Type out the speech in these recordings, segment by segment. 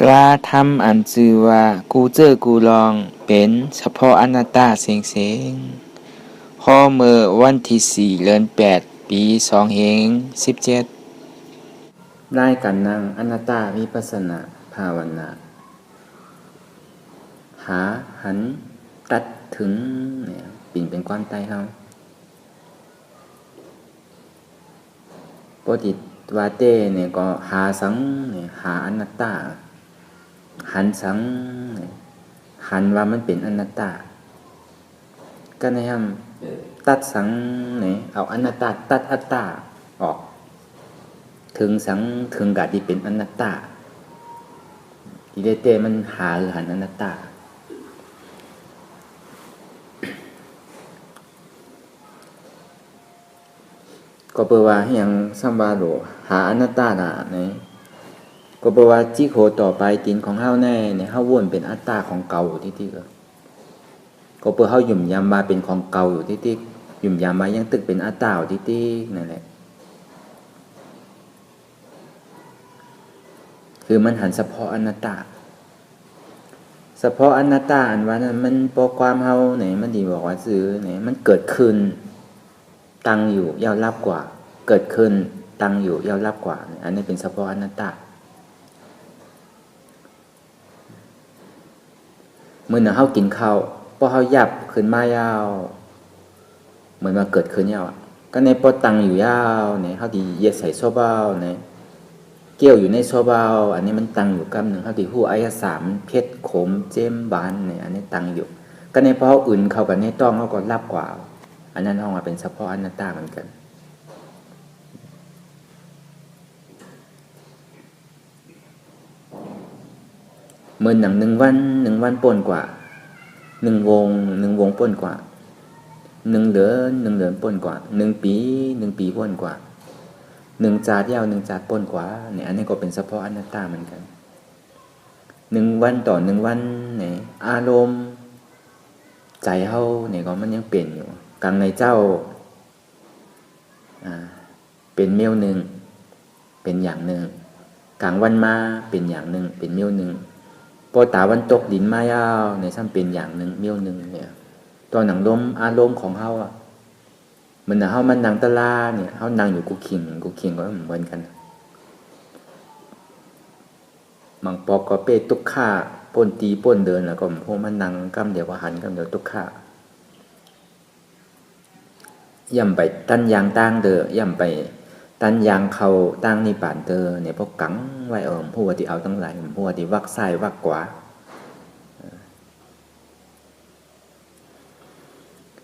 กล้าทำอันชื่อว่ากูเจอกูลองเป็นเฉพาะอนัตตาเสียงเสียงข้อมือวันที่4 เดือน 8ปี2017รายการนั่งอนัตตาวิปัสสนาภาวนาหาหันตัดถึงเนี่ยปิ่นเป็นความใต้เฮาปกติวาเต้เนี่ยก็หาสังเนี่ยหาอนัตตาหันสังเนี่ยหันว่ามันเป็นอนัตตาก็ในห้ตัดสังเนี่ยเอาอนัตตาตัดอัตตาออกถึงสังถึงกะที่เป็นอนัตตาที่ได้เต้มันหาหรือหันอนัตตาก็แปลว่าอย่างสัมบาโรหาอนัตตาน่ะเนี่ยก็แปลว่าจิโคต่อไปตินของเฮาแน่เนี่ยเฮาวนเป็นอัตตาของเก่าที่ก็เพื่อเฮาหยุ่มยามมาเป็นของเก่าอยู่ที่หยุ่มยามมายังตึกเป็นอัตตาที่นั่นแหละคือมันหันเฉพาะอนัตตาเฉพาะอนัตตาอันว่านั้นมันพอความเฮาเนี่ยมันดีบอกว่าซื้อเนี่ยมันเกิดขึ้นตั้งอยู่ยาวลับกว่าเกิดขึ้นตั้งอยู่ยาวลับกว่าอันนี้เป็นเฉพาะอนัตตาเมื่อเฮากินข้าวพอเฮายับขึ้นมายาวเหมือนว่าเกิดขึ้นยาวก็ในพอตั้งอยู่ยาวเนี่ยเฮาดีเย็ดใส่โซเบาเนี่ยเกี่ยวอยู่ในโซเบาอันนี้มันตั้งอยู่กำหนึ่งเฮาดีฮู้อายะ3เพชรขมเจมบานเนี่ยอันนี้ตั้งอยู่ก็ในพอเฮาอื่นเข้ากันในต้องเฮาก็ลับกว่าอันนั้นเฮาว่าเป็นเฉพาะอนัตตาเหมือนกันเหมือนหนัง1 วันป่นกว่า1 วงป่นกว่า1 เดือนป่นกว่า1 ปีป่นกว่า1 จาดยาว1 จาดป่นกว่าเนี่ยอันนี้ก็เป็นเฉพาะอนัตตาเหมือนกัน1 วันต่อ1 วันเนี่ยอารมณ์ใจเฮาเนี่ยก็มันยังเปลี่ยนอยู่กลางในเจ้าเป็นเมียวหนึ่งเป็นอย่างหนึ่งกลางวันมาเป็นอย่างหนึ่งเป็นเมียวหนึ่งพอตาวันตกดินมายาวในซ้ำเป็นอย่างหนึ่งเมียวหนึ่งเนี่ยตอนหนังลมอารมณ์ของเฮาอ่ะมันเฮามันนั่งตะลาเนี่ยเฮานั่งอยู่กูขิงก็เหมือนกันมังปอกก็เป้ตุกข่าป่นตีป่นเดินแล้วก็พวกมันนั่งกำเดียวก็หันกำเดียวตุกข่าย่ำไปตั้นยางตั้งเดอย่ำไปตั้นยางเขาตั้งนี่ป่านเดอเนี่ยพวกกังไว้ผู้ว่าที่เอาตั้งหลายผู้ว่าที่วักซ้ายวักขวา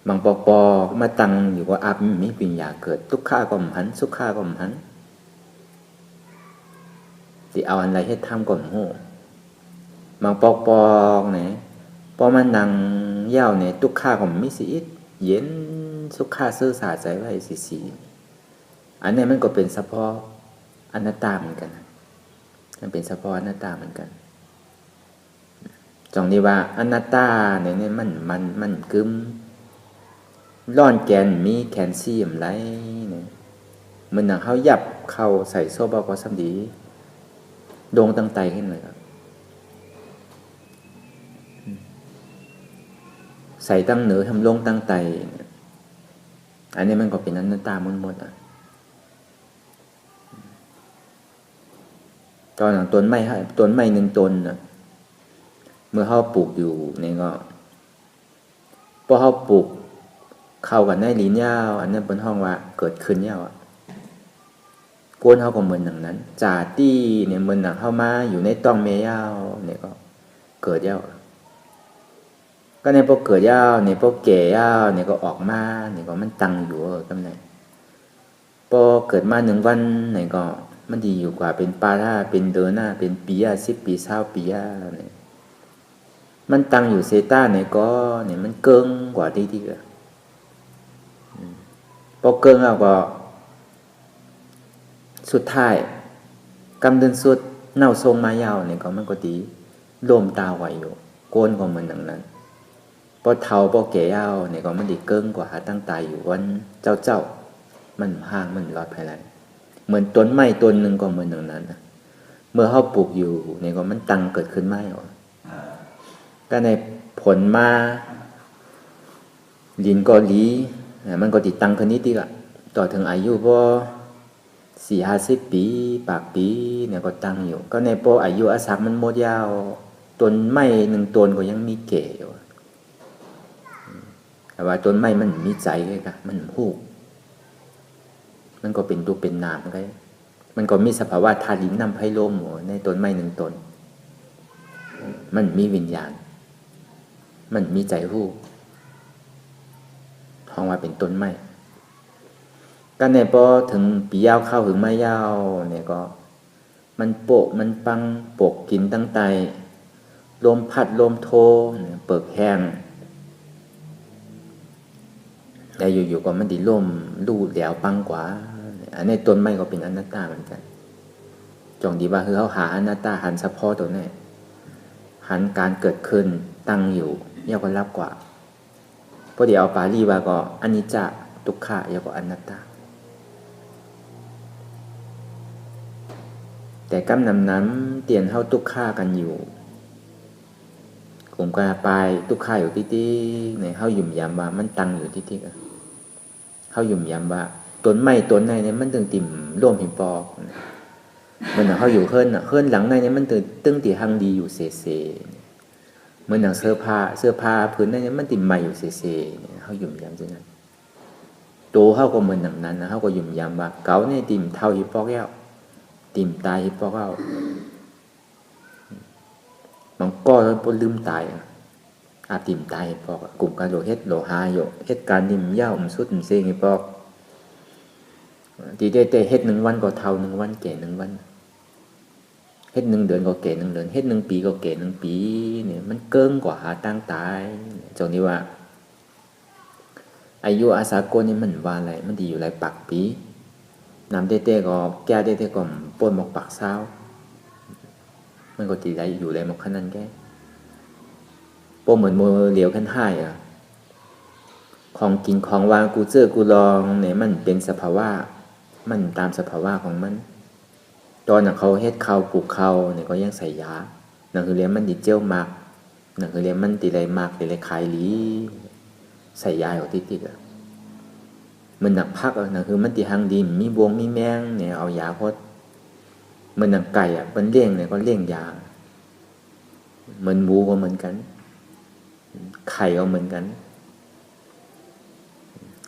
บางปอมาตั้งอยู่ว่าอาบมีปัญญาเกิดทุกข้าก็มหันสุขข้าก็มหันที่เอาอะไรให้ทำก่อนหูบางปอเนี่ยพอมานั่งเย้าเนี่ยทุกข้าก็ไม่สิเย็นสุขข้าซื่อสาใจไว้สีอันนี้มันก็เป็นเฉพาะอนัตตาเหมือนกันมันเป็นเฉพาะอนัตตาเหมือนกันจงนี้ว่าอนัตตาเนี่ยมันกึมร่อนแกนมีแคลเซียมไรเนี่ยมันหนังเขายับเข้าใส่โซบะก็สำดีดงตั้งไตขึ้นเลยครับใส่ตั้งเหนือทำลงตั้งไตอันนี้มันก็เป็นอนัตตาหมดตอนหลังต้นไม้1 ต้นนะเมื่อเขาปลูกอยู่นี่ก็พอเขาปลูกเข้ากันในลิ้นยาวอันนั้นเป็นห้องว่าเกิดขึ้นยาวกวนเขาก็เหมือนอย่างนั้นจ่าตี้เนี่ยเหมือนหนักเข้ามาอยู่ในต้องเมยาวเนี่ยก็เกิดยาวก็ในพวกเกิดยาวเนี่ยพวกแก่ยาวเนี่ยก็ออกมาเนี่ยก็มันตั้งอยู่กำไรพอเกิดมา1 วันเนี่ยก็มันดีอยู่กว่าเป็นปาราเป็นเดอร์หน้าเป็นปี10 ปี20 ปีเนี่ยมันตั้งอยู่เซต้าเนี่ยก็เนี่ยมันเกิงกว่าที่พอเกิงเอาก็สุดท้ายกำเดินสุดเน่าทรงมายาวเนี่ยก็มันก็ดีโลมตาไหวอยู่โกนก็เหมือนอย่างนั้นพอเท่าพอแก่ยาวเนี่ยก็มันดีเกิงกว่าตั้งตายอยู่วันเจ้ามันห่างมันรอดภายในเหมือนต้นไม้ต้นหนึ่งก็เหมือนอย่างนั้น เมื่อเฮาปลูกอยู่นี่ก็มันตังเกิดขึ้นมาหรอก็ในผลมาลินก็ลีมันก็ติดตังขึ้นนิดดีกะต่อถึงอายุพอ40-50 ปีปากปีเนี่ยก็ตั้งอยู่ก็ในพออายุอาศักมันหมดยาวต้นไม้1ต้นก็ยังมีเก๋อยู่แต่ว่าต้นไม้มันมีใจเลยค่ะมันฮู้มันก็เป็นตัวเป็นนามไงมันก็มีสภาวะธาตุดินน้ำไฟลมในต้นไม้1ต้นมันมีวิญญาณมันมีใจฮู้ห้องว่าเป็นต้นไม้ก็ในพอถึงปียาวเข้าถึงไม้ยาวเนี่ยก็มันโปะมันปังปกกินตั้งแต่ลมพัดลมโทเปิกแห้งแต่อยู่ๆก็มันดิลมรูดแหลวปังกว่าอันนี้ต้นไม้ก็เป็นอนัตตาเหมือนกันจงดีว่าคือเขาหาอนัตตาหันเฉพาะตัวนี้หันการเกิดขึ้นตั้งอยู่เยาก็รับกว่าพอเดี๋ยวเอาปาลีว่าก็อนิจจทุกขะเยาก็อนัตตาแต่กำนำนั้นเตียนเท่าทุกข้ากันอยู่กลุ่มกาปายทุกข้าอยู่ที่ในเข้าหยุ่มยำว่ามันตังอยู่ที่เข้าหยุ่มยำว่าต้นไม้ต้นไหนเนี่ยมันตึงติ่มร่วมหินปอกมันเข้าอยู่เคลื่อนหลังในเนี่ยมันตึงตีหังดีอยู่เซเหมือนหนังเสื้อผ้าพื้นในเนี่ยมันติ่มใหม่อยู่เซเข้าหยุ่มยำจังนั้นโตเข้าก็เหมือนหนังนั้นนะเข้าก็หยุ่มยำว่าเก๋าเนี่ยติ่มเท่าหินปอกแล้วติ่มตายพวกเรามันก็ปนลืมตายติ่มตายพวกกลุ่มการโลเฮ็ดโลหาโยเฮ็ดการนิ่มย่าสุดเสียงพวกตีได้เฮ็ด1 วันก็เท่า1 วันแก่1 วันเฮ็ด1 เดือนก็แก่1 เดือนเฮ็ด1 ปีก็แก่1 ปีเนี่ยมันเกินกว่าหาตั้งตายจนนี้ว่าอายุอาสากลนี่มันว่าอะไรมันดีอยู่หลายปักปีน้ำเต้ๆก็แก้เต้ๆก็ป่นหมกปากเศร้ามันก็ตีได้อยู่เลยหมกขนาดแก่ป่นเหมือนมือเหลียวขั้นห้ายของกินของวางกูเจอกูลองเนี่ยมันเป็นสภาวะมันตามสภาวะของมันตอนเขาเฮ็ดข้าวปลูกข้าวเนี่ยก็ยังใส่ยานั่นคือเรียนมันดิเจียวมากนั่นคือเรียนมันตีไรมากตีไรคายหลีใส่ยาอยู่ติดมันหนักพักนะคือมันติหังดีมีบวงมีแมงเนี่ยเอายาพดมันหนักไก่มันเลี้ยงเนี่ยก็เลี้ยงยามันหมูก็เหมือนกันไข่ก็เหมือนกัน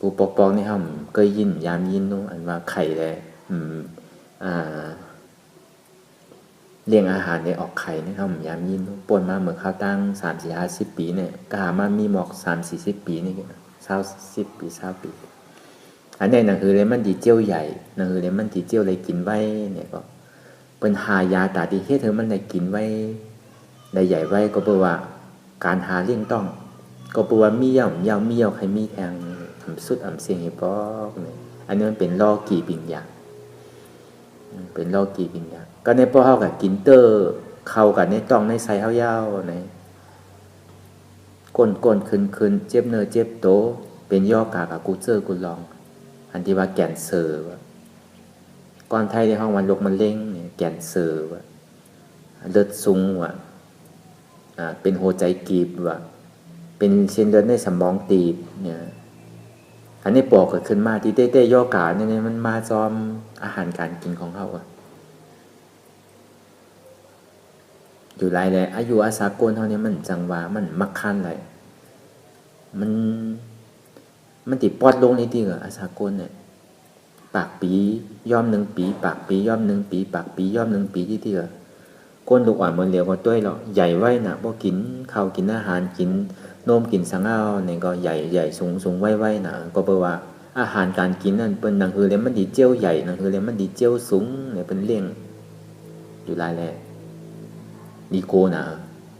กูปอกๆนี่ครับเคยยินยามยินนู้อันว่าไข่เลยเลี้ยงอาหารเนี่ยออกไข่นะครับยามยินนู้ป่นมาเหมือนข้าวตั้ง30-50 ปีเนี่ยกามามีหมอก30-40 ปีนี่20-10 ปี20 ปีอันนี้นั่นคือเลยมันดีเจียวใหญ่นั่นคือเลยมันดีเจียวเลยกินไว้เนี่ยก็เป็นหายาตาดีเฮ็ดเธอมันได้กินไว้ได้ใหญ่ไว้ก็เพราะว่าการหาเลี้ยงต้องก็เพราะว่ามีเย่ามีเย่าใครมีแทงสุดเสียงให้ปอกเนี่ยอันนี้มันเป็นล่อกี่ปิ่งยาเป็นล่อกี่ปิ่งยาก็ในพ่อเฮากับกินเตอร์เข้ากันในต้องในใส่เฮายาวในก้นขึ้นเจ็บเนื้อเจ็บโตเป็นย่อกากับกูเจอกูลองอันที่ว่าแก่นเซอร์ว่าก่อนไทยในห้องวันลกมันเล้งเนี่ยแก่นเซอร์ว่าเลือดซุงว่าเป็นหัวใจกีบว่าเป็นเส้นเลือดในสมองตีบเนี่ยอันนี้ปอกเกิดขึ้นมาที่เต้ย่อกาเนี่ยมันมาจอมอาหารการกินของเขาอยู่หลายเลยอายุอาสากลเท่านี้มันจังว่ามันมักคันเลยมันติดปอดลงนี่ที่เหรออาสากลเนี่ยปากปีย่อม1 ปีปากปีย่อม1 ปีปากปีย่อม1 ปีที่เหรอก้นลูกอ่อนมันเหลวกว่าต้วยหรอกใหญ่ไว้นะพอกินข้าวกินอาหารกินนมกินสังเอาเนี่ยก็ใหญ่สูงไว้นะก็แปลว่าอาหารการกินนั่นเป็นนั่นคือเลยมันดีเจียวใหญ่นั่นคือเลยมันดีเจียวสูงเนี่ยเป็นเลี้ยงอยู่หลายแหล่ดีโกนะ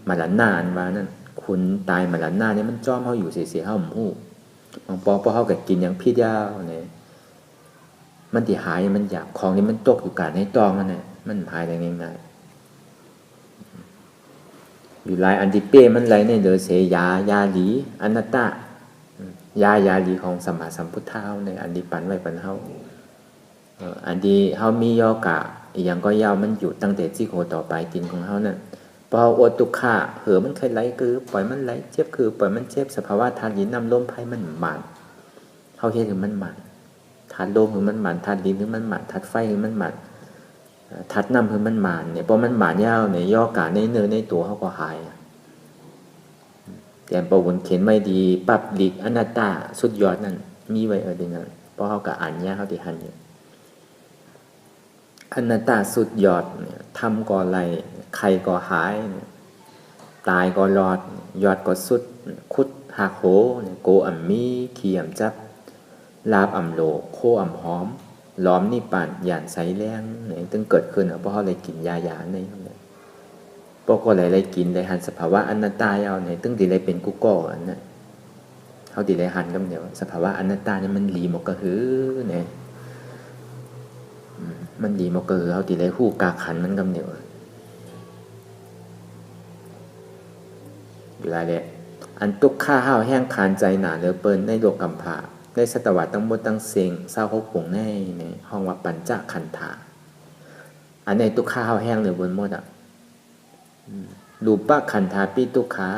มาหลันหน้าอันว่านั่นคุณตายมาหลันหน้าเนี่ยมันจ้อมเขาอยู่เสียๆเขาหมู่บางปอเขาก็กินอย่างพิษยาวเนี่ยมันที่หายมันอยากของนี่มันตกอยู่การให้ตองนั่นแหละมันหายได้ง่ายๆอยู่หลายอันที่เป้มันไรเนี่ยเดือเสียยาหลีอนัตตายาหลีของสัมมาสัมพุทธเจ้าในอันที่ปันไว้ปันเฮาอันที่เฮามีย่อกะ อีหยังก็ยาวมันอยู่ตั้งแต่ที่โคต่อไปตีนของเฮานั่นพออดทุกข์เหอมันเคยไหลคือปล่อยมันไหลเจ็บคือปล่อยมันเจ็บสภาวะธาตุดินน้ำลมไผมันหมันเฮาเฮ็ดให้มันหมันธาตุลมคือมันหมันธาตุดินคือมันหมันธาตุไฟคือมันหมันธาตุน้ำคือมันหมันเนี่ยพอมันหมันยาวเนี่ยย่อกาในเนื้อในตัวเฮาก็หายแต่ประวนเขียนไม่ดีปรับดิกอนัตตาสุดยอดนั่นมีไว้ดีนั่นเพราะเฮาก็อ่านยากเฮาที่หันอยู่อนัตตาสุดยอดเนี่ยทำก่อไรใครก่อหายตายก่อรอดยอดก่อสุดคุดหักโหโกอ่ำมีเขียมจับลาบอ่ำโลโคอ่ำหอมล้อมนี่ปั่นหยานใสแรงเนี่ยตึงเกิดขึ้นเพราะเขาเลยกินยาในเนี่ยเพราะก็เลยกินเลยหันสภาวะอนัตตาเอาเนี่ยตึงดีเลยเป็นกุ๊กก้อันนั้นเขาดีเลยหันกันเดียวสภาวะอนัตตาเนี่ยมันหลีหมกกระหือเนี่ยมันดีมากเกินเขาตีเลยคู่กาขันมันกำเดียวอยู่ไรเลยอันตุกข้าห้าวแห้งคานใจหนาเหลือเปินในโลกกัมพาในศตวรรษตั้งหมดตั้งเซงเศร้าหกปงในห้องว่าปัญจขันธาอันในตุกข้าห้าวแห้งเหลือบนหมดอ่ะรูปะขันธาปีตุกขา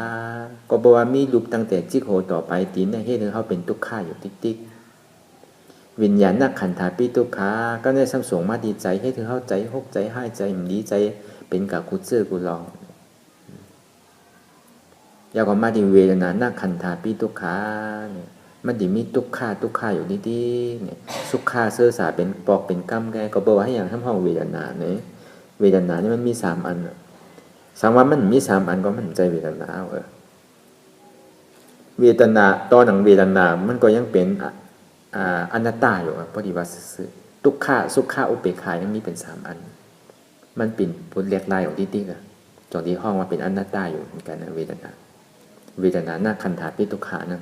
ก็บอกว่ามีรูปตั้งแต่จิกโหต่อไปตีนในเหตุที่เขาเป็นตุกข้าอยู่ติ๊กวิญญาณนักขันธาปีตุขาก็ได้สัมสงมาดีใจให้ถึงเข้าใจหกใจให้ใจมันดีใจเป็นกับกุเจอกุลองยาวกว่ามาดีเวทนานักขันธาปีตุขาเนี่ยมันดีมีตุกขาอยู่ดีๆเนี่ยสุขาเสื้อสาเป็นปอกเป็นกำแกก็บอกว่าให้อย่างทั้งห้องเวทนาเนี่ยเวทนานี่มันมี3 อันสังว่ามันมี3 อันก็มันใจเวทนาเวทนาตอนหนังเวทนามันก็ยังเป็นอนัตตาอยู่พอดีว่าซื่อทุกขาสุขาอุเบกขายังมีเป็น3 อันมันเป็นผลเรียกลายของที่ติ๊กจอดที่ห้องว่าเป็นอนัตตาอยู่เหมือนกันนะเวทนาหน้าขันธาปิทุกขานะ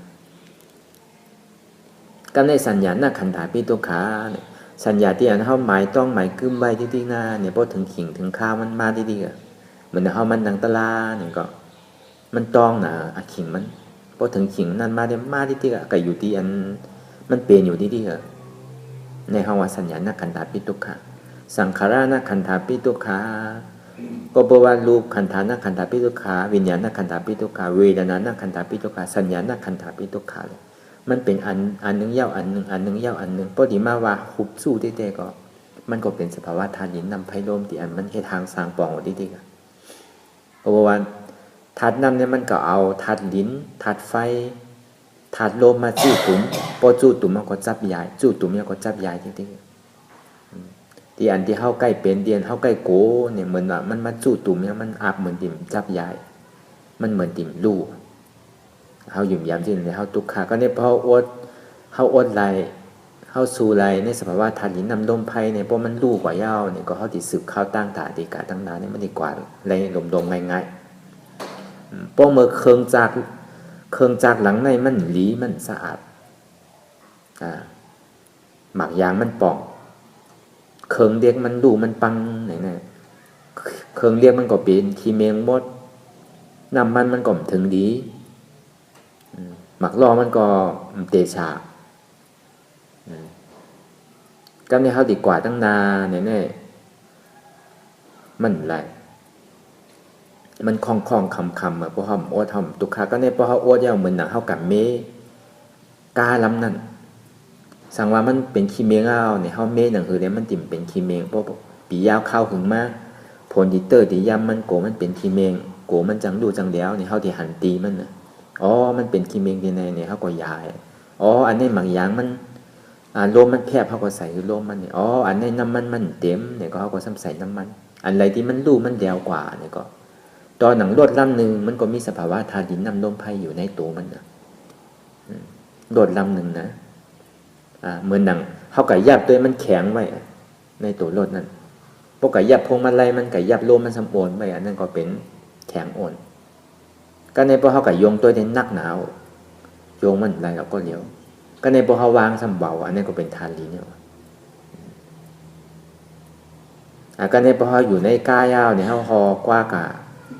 ก็ในสัญญาหน้าขันธาปิทุกขาเนี่ยสัญญาที่อันเขาหมายต้องหมายกึ้มใบที่ติ๊กหน้าเนี่ยพอถึงขิงถึงข้าวมันมาที่ติ๊กเหมือนเขามันดังตะลาเนี่ยก็มันต้องนะขิงมันพอถึงขิงนั่นมาได้มาที่ติ๊กก็อยู่ที่อันมันเปลี่ยนอยู่ที่ในห้องว่าสัญญาณขันธาปิทุกขาสังขารนะขันธาปิทุกขาก็บอกว่ารูปขันธาขันธาปิทุกขาวิญญาณขันธาปิทุกขาเวทนาขันธาปิทุกขาสัญญาณขันธาปิทุกขาเลยมันเป็นอันนึงยาวอันนึงยาวอันนึงพอดีมาว่าหุบสู้ที่แต่ก็มันก็เป็นสภาวะธาตุดินนำไพลมที่อันมันให้ทางสร้างปองที่ก็เพราะว่าธาตุน้ำเนี่ยมันก็เอาธาตุดินธาตุไฟธาตุลมมาจู้ตุ่มพอจู้ตุ่มมันก็จับยายจู้ตุ่มเนี่ยก็จับยายจริงๆที่อันที่เข้าใกล้เป็นเดียนเข้าใกล้โกเนี่ยเหมือนว่ามันมาจู้ตุ่มเนี่ยมันอาบเหมือนติ่มจับยายมันเหมือนติ่มลู่เขาหยุ่มยามที่ในเขาตุกขาก็เนี่ยพอเขาอดไรเขาสู้ไรในสภาวะธาตุหินนำลมไพ่เนี่ยเพราะมันลู่กว่าเย้าเนี่ยก็เขาติดสืบข้าวตั้งตาดีกาตั้งนานเนี่ยมันดีกว่าไรลมง่ายๆเพราะเมื่อเครื่องจากหลังในมันหลีมันสะอาดหมักยางมันป่องเครื่องเรียกมันดูมันปังไหนเครื่องเรียกมันก็เป็นขี้เมงหมดน้ำมันก็ถึงดีหมักล้อมันก็เตชาก็ในเขาดีกว่าตั้งนาเนี่ยมันไรมันคล่องคำเพราะเขาโอ้ทำตุกขาก็เนี่ยเพราะเขาโอ้ยาวเหมือนหนังเขากับเมกาล้ำนั่นสั่งว่ามันเป็นขี้เมงเอาเนี่ยเขาเมหนังคือเนี่ยมันติ่มเป็นขี้เมงเพราะปียาวเข้าหึงมากผลดิเตอร์ที่ย่ำมันโกมันเป็นขี้เมงโกมันจังดูจังแล้วเนี่ยเขาที่หันตีมันนะอ๋อมันเป็นขี้เมงที่ไหนเนี่ยเขาก็ยายอ๋ออันนี้หมักยางมันลมมันแคบเขาก็ใส่ลมมันเนี่ยอ๋ออันนี้น้ำมันเต็มเนี่ยก็เขาก็ใส่น้ำมันอันไรที่มันดูมันเดียวกว่าเนี่ยก็ตอนหนังรวดลำหนึ่งมันก็มีสภาวะธาตุดินน้ำลมไพ่อยู่ในตัวมันนะรวดลำหนึ่งนะเหมือนหนังเขาไก่ยับตัวมันแข็งไว้ในตัวรถนั่นพวกไก่ยับพวงมาลัยมันไก่ยับลมมันสมโอนไว้อันนั้นก็เป็นแข็งโอนก็ในพวกเขาไก่โยงตัวในนักหนาวโยงมันอะไรเราก็เลี้ยวก็ในพวกเขาวางสมเบาอันนั้นก็เป็นธาตุดินเนี่ยก็ในพวกเขาอยู่ในก้ายาวเนี่ยเขาคอกว่ากะ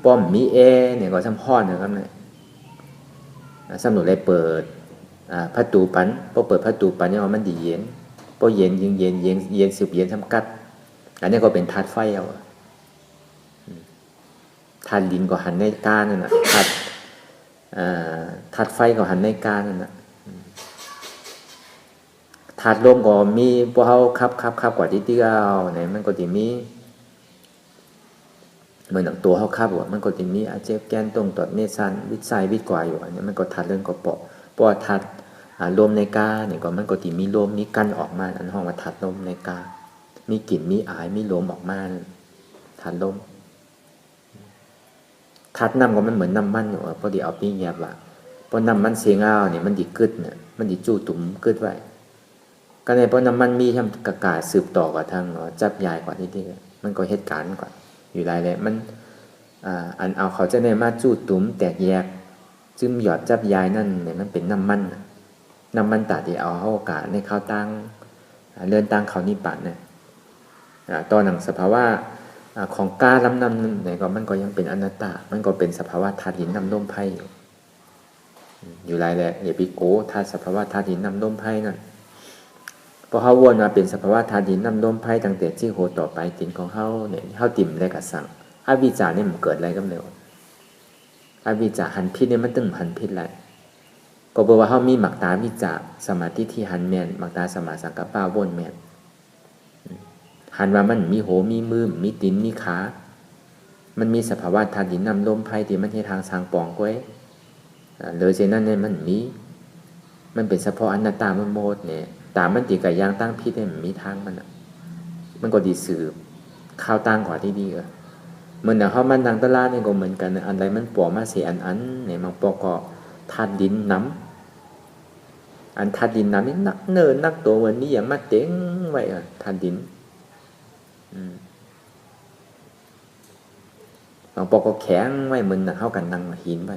ป้อมมีเนี่ยก็ซ้ำห้อนนะครับเนี่ยสำหรับเลยเปิดประตูปันพอเปิดประตูปันเนี่ยมันดีเย็นพอเย็นยิงเย็นสืบเย็นทำกัด อันนี้ก็เป็นธาตุไฟเอาธาตุดินก็หันในก้านนั่นน่ะธาตุไฟก็หันในก้านนั่นน่ะธาตุลมก็มีพวกเขาคับกว่าที่ที่เอาเนี่ยมันก็จะมีเหมือนหนังตัวเขาคับว่ามันก็จะมีอาเจฟแกนตรงตอดเมซันวิจัยวิกว่าอยู่อันนี้มันก็ธาตุเรื่องก็เปาะเพราะว่าธาตุลมในกาเนี่ยก็มันก็จะมีลมมีกั้นออกมาอันห้องว่าธาตุลมในกามีกลิ่นมีอายมีลมออกมาธาตุลมธาตุน้ำก็มันเหมือนน้ำมันอยู่พอดีเอาปีเงียบว่าเพราะน้ำมันเสียงเอาเนี่ยมันดิกึดเนี่ยมันดิจู่ตุ่มกึดไว้ก็ในเพราะน้ำมันมีทำกระกาสืบต่อกว่าทางจับยายกว่าที่มันก็เหตุการณ์กว่าอยู่ไรเลยมันอันเอาเขาจะในมาจู่ตุ่มแตกแยกจึงหยอดจับยายนั่นเนี่ยมันเป็นน้ำมันตาที่เอาเข้ากาในข้าวตั้งเลื่อนตั้งเขานิปันเนี่ยตอนหนังสภาวะของกาล้ำนำเนี่ยก็มันก็ยังเป็นอนัตตามันก็เป็นสภาวะธาตุหินน้ำลมไพ่อยู่ไรแหละอย่าไปโก้ธาตุสภาวะธาตุหินน้ำลมไพ่นั่นพอเขาวนมาเป็นสภาวะธาตุหินน้ำลมไพ่ตั้งแต่ที่โหต่อไปตินของเขาเนี่ยเขาติ่มได้กับสั่งอวิจารเนี่ยมันเกิดอะไรกันเร็วอวิจารหันพิษเนี่ยมันตึงหันพิษอะไรก็บอกว่าเขามีหมักตาวิจารสมาธิที่หันแมนหมักตาสมาสังกัปปะวนแมนหันว่ามันมีโหมีมือมีตีนมีขามันมีสภาวะธาตุดินน้ำลมไพ่ที่มันที่ทางสางปองไว้เลยเช่นนั้นเนี่ยมันเป็นเฉพาะอนัตตามันโมดเนี่ยตามมันตีกับยางตั้งพิษเนี่ยมันมีทางมันก็ดีสืบข้าวตั้งกว่าที่ดีก็เหมือนอย่างเขามันดังตลาดเนี่ยก็เหมือนกันอันใดมันปอกมาเสียอันเนี่ยมันปอกก็ธาตุดินน้ำอันธาตุดินน้ำนี่นักเนินนักตัววันนี้อย่างมาเต็งไว้ธาตุดินบางปอกก็แข็งไว้เหมือนเขากันนั่งหินไว้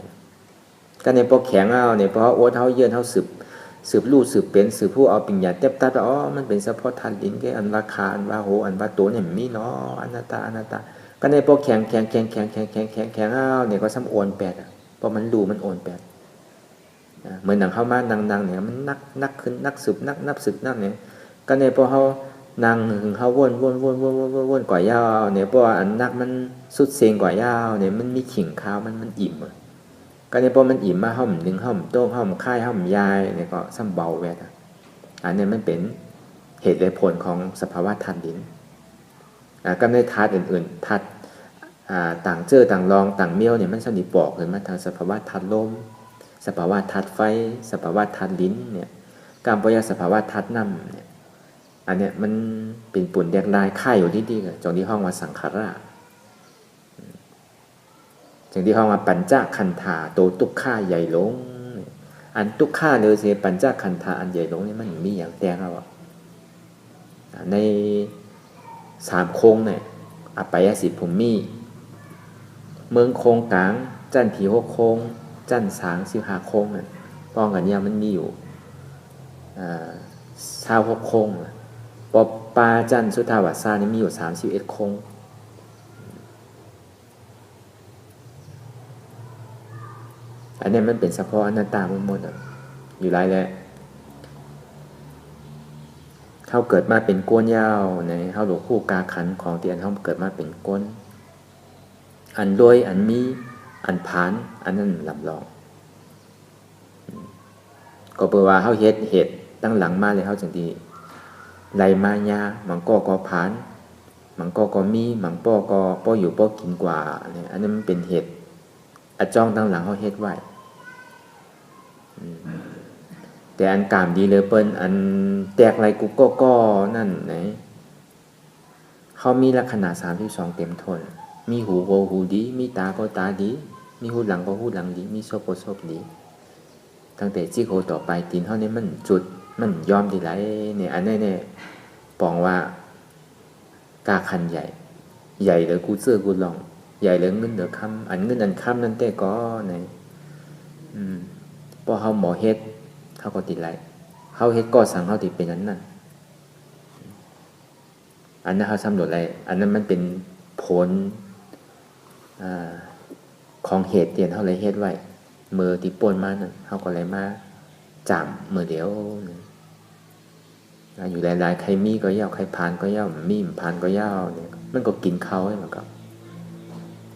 ก็ในปอกแข็งเอาเนี่ยเพราะโอ๊ตเขาเยื่อเขาสืบลู่สืบเป็นสืบผู้เอาปิญญาเต็บตัดอ๋อมันเป็นเฉพาะธาตุดินแค่อันราคาอันว่าโหอันว่าตัวเนี่ยมีเนาะอนัตตาก็ในปอกแข็งเอาเนี่ยก็ซ้ำโอนแปดเพราะมันรู้มันโอนแปดเหมือนหนังเข้ามานังเนี่ยมันนักขึ้นนักสืบนับสืบนักเนี่ยก็ในพอเขานางเขาวนกว่ายาวเนี่ยเพราะว่าอันนักมันสุดเซงกว่ายาวเนี่ยมันมีขิงข้าวมันอิ่มก็เนี่ยเพราะมันอิ่มมาห่มดึงห่มโต้ห่มค่ายห่มยายเนี่ยก็ซ้ำเบาแวดอันนี้มันเป็นเหตุและผลของสภาวะธาตุดินก็ในธาตุอื่นๆธาตุต่างเจอต่างรองต่างเมี่ยวเนี่ยมันสนิทปอกเลยมาทางสภาวะธาตุลมสภาวะธาตุไฟสภาวะธาตุลิ้นเนี่ยการปยสภาวะธาตุน้ำเนี่ยอันเนี้ยมันเป็นปุ่นแดกลายค่ายอยู่ที่ๆกับจงที่ห้องว่าสังขารจงที่ห้องว่าปัญจขันธาโตตุกข้าใหญ่หลงอันตุกข้าเลยเสียปัญจขันธาอันใหญ่หลงนี่มันมีอย่างแตงเอาใน3โค้งเนี่ยอปายสิภูมิเมืองโค้งกลางจันที6โค้งจันสาง15โค้งเนี่ยป้องกันเนี่ยมันมีอยู่26โค้งปอปาจันสุทาวาสานี่มีอยู่31โค้งอันนี้มันเป็นเฉพาะอนัตตาหมดอยู่ไรแหละเขาเกิดมาเป็นก้นยาวในเขาหลวงคู่กาขันของที่อันเขาเกิดมาเป็นก้นอันรวยอันมีอันผานอันนั้นลำลองก็เปลว่าเขาเหตุตั้งหลังมาเลยเขาจึงดีไรมายามังก็ผานมังก็มีมังก็ป้ออยู่ป้อกินกว่าเนี่ยอันนั้นมันเป็นเหตุอจ้องตั้งหลังเขาเหตุไว้แต่อันกามดีเลยเปิ้นอันแตกไรกุ๊กก็นั่นไหนเขามีลักษณะ32เต็มทนมีหูก็หูดีมีตาก็ตาดีมีหูหลังก็หูหลังดีมีศพก็ศพดีตั้งแต่จิโกต่อไปตีนเท่านี้มันจุดมันยอมดีไรเนี่ยอันนี้เนี่ยปองว่ากาคันใหญ่เลยกูเสื้อกูลองใหญ่เลยเงินเดือคำอันเงินอันคำนั่นแต่ก็ในพอเขาหมอเฮ็ดเขาก็ติดไรเขาเฮ็ดก็สั่งเขาติดเป็นนั้นอันนั้นเขาสำรวจอะไรอันนั้นมันเป็นผลของเหตุเตียนเขาเลยเฮ็ดไว้มือที่ป่นมานั่นเขาก็เลยมาจำมือเดียว อยู่หลายๆใครมีก็ยาวใครผ่านก็ยาวมีมผ่านก็ยาวเนี่ยมันก็กินเขาใช่ไหมครับ